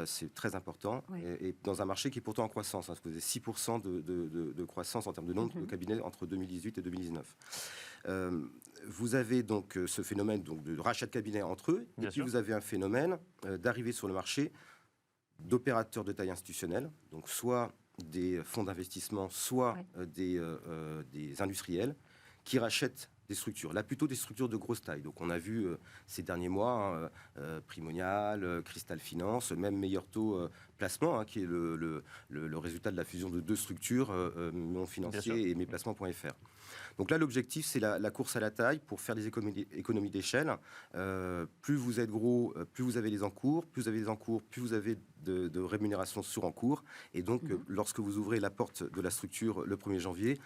C'est très important, et dans un marché qui est pourtant en croissance. Vous avez 6% de croissance en termes de nombre de cabinets entre 2018 et 2019. Vous avez donc ce phénomène donc, de rachat de cabinets entre eux, et puis vous avez un phénomène d'arrivée sur le marché d'opérateurs de taille institutionnelle, donc soit des fonds d'investissement, soit des industriels, qui rachètent des structures, là plutôt des structures de grosse taille. Donc on a vu ces derniers mois Primonial, Crystal Finance, même Meilleur Taux Placement, qui est le résultat de la fusion de 2 structures, Mon Financier et Mesplacements.fr. Donc là, l'objectif, c'est la course à la taille pour faire des économies d'échelle. Plus vous êtes gros, plus vous avez les encours. Plus vous avez les encours, plus vous avez de rémunération sur encours. Et donc, lorsque vous ouvrez la porte de la structure le 1er janvier,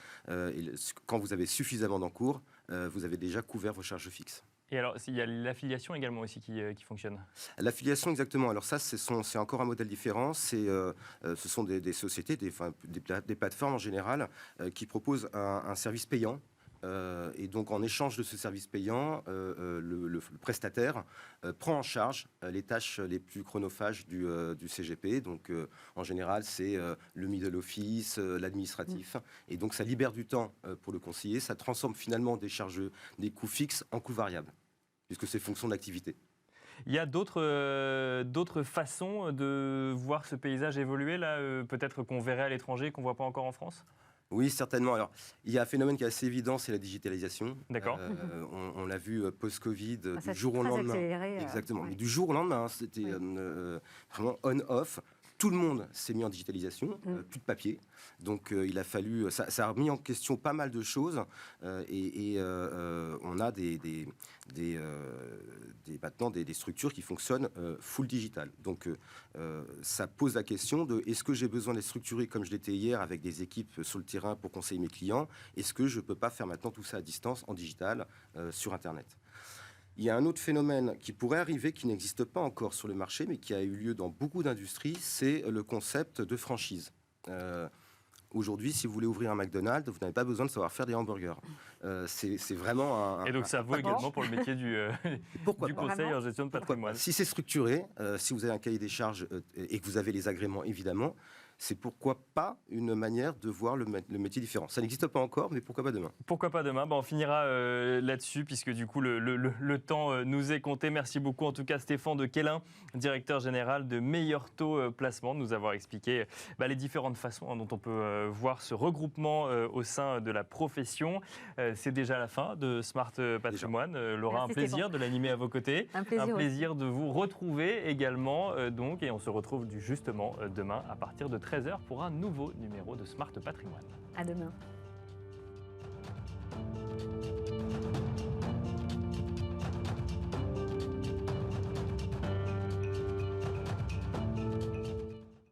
quand vous avez suffisamment d'encours, vous avez déjà couvert vos charges fixes. Et alors, il y a l'affiliation également aussi qui fonctionne. L'affiliation, exactement. Alors ça, c'est encore un modèle différent. Ce sont des sociétés, des plateformes en général, qui proposent un service payant. Et donc, en échange de ce service payant, le prestataire prend en charge les tâches les plus chronophages du CGP. Donc, en général, c'est le middle office, l'administratif. Et donc, ça libère du temps pour le conseiller. Ça transforme finalement des coûts fixes en coûts variables, puisque c'est fonction d'activité. Il y a d'autres façons de voir ce paysage évoluer, là, peut-être qu'on verrait à l'étranger, qu'on ne voit pas encore en France ? Oui, certainement. Alors, il y a un phénomène qui est assez évident, c'est la digitalisation. D'accord. On l'a vu post-Covid, du jour au lendemain. Exactement. Mais du jour au lendemain, c'était vraiment on-off. Tout le monde s'est mis en digitalisation, plus de papier. Donc, il a fallu... Ça a remis en question pas mal de choses. Et on a maintenant des structures qui fonctionnent full digital. Donc, ça pose la question de est-ce que j'ai besoin d'être structuré comme je l'étais hier avec des équipes sur le terrain pour conseiller mes clients ? Est-ce que je ne peux pas faire maintenant tout ça à distance, en digital, sur Internet ? Il y a un autre phénomène qui pourrait arriver, qui n'existe pas encore sur le marché, mais qui a eu lieu dans beaucoup d'industries, c'est le concept de franchise. Aujourd'hui, si vous voulez ouvrir un McDonald's, vous n'avez pas besoin de savoir faire des hamburgers. C'est vraiment Et donc ça vaut également pour le métier du conseil en gestion de patrimoine. Si c'est structuré, si vous avez un cahier des charges et que vous avez les agréments, évidemment, c'est pourquoi pas une manière de voir le métier différent. Ça n'existe pas encore, mais pourquoi pas demain ? Pourquoi pas demain ? On finira là-dessus, puisque du coup, le temps nous est compté. Merci beaucoup, en tout cas, Stéphane de Quélin, directeur général de Meilleur Taux Placement, de nous avoir expliqué les différentes façons dont on peut voir ce regroupement au sein de la profession. C'est déjà la fin de Smart Patrimoine. Laura, un plaisir de l'animer à vos côtés. Un plaisir de vous retrouver également. Et on se retrouve justement demain à partir de 13h pour un nouveau numéro de Smart Patrimoine. À demain.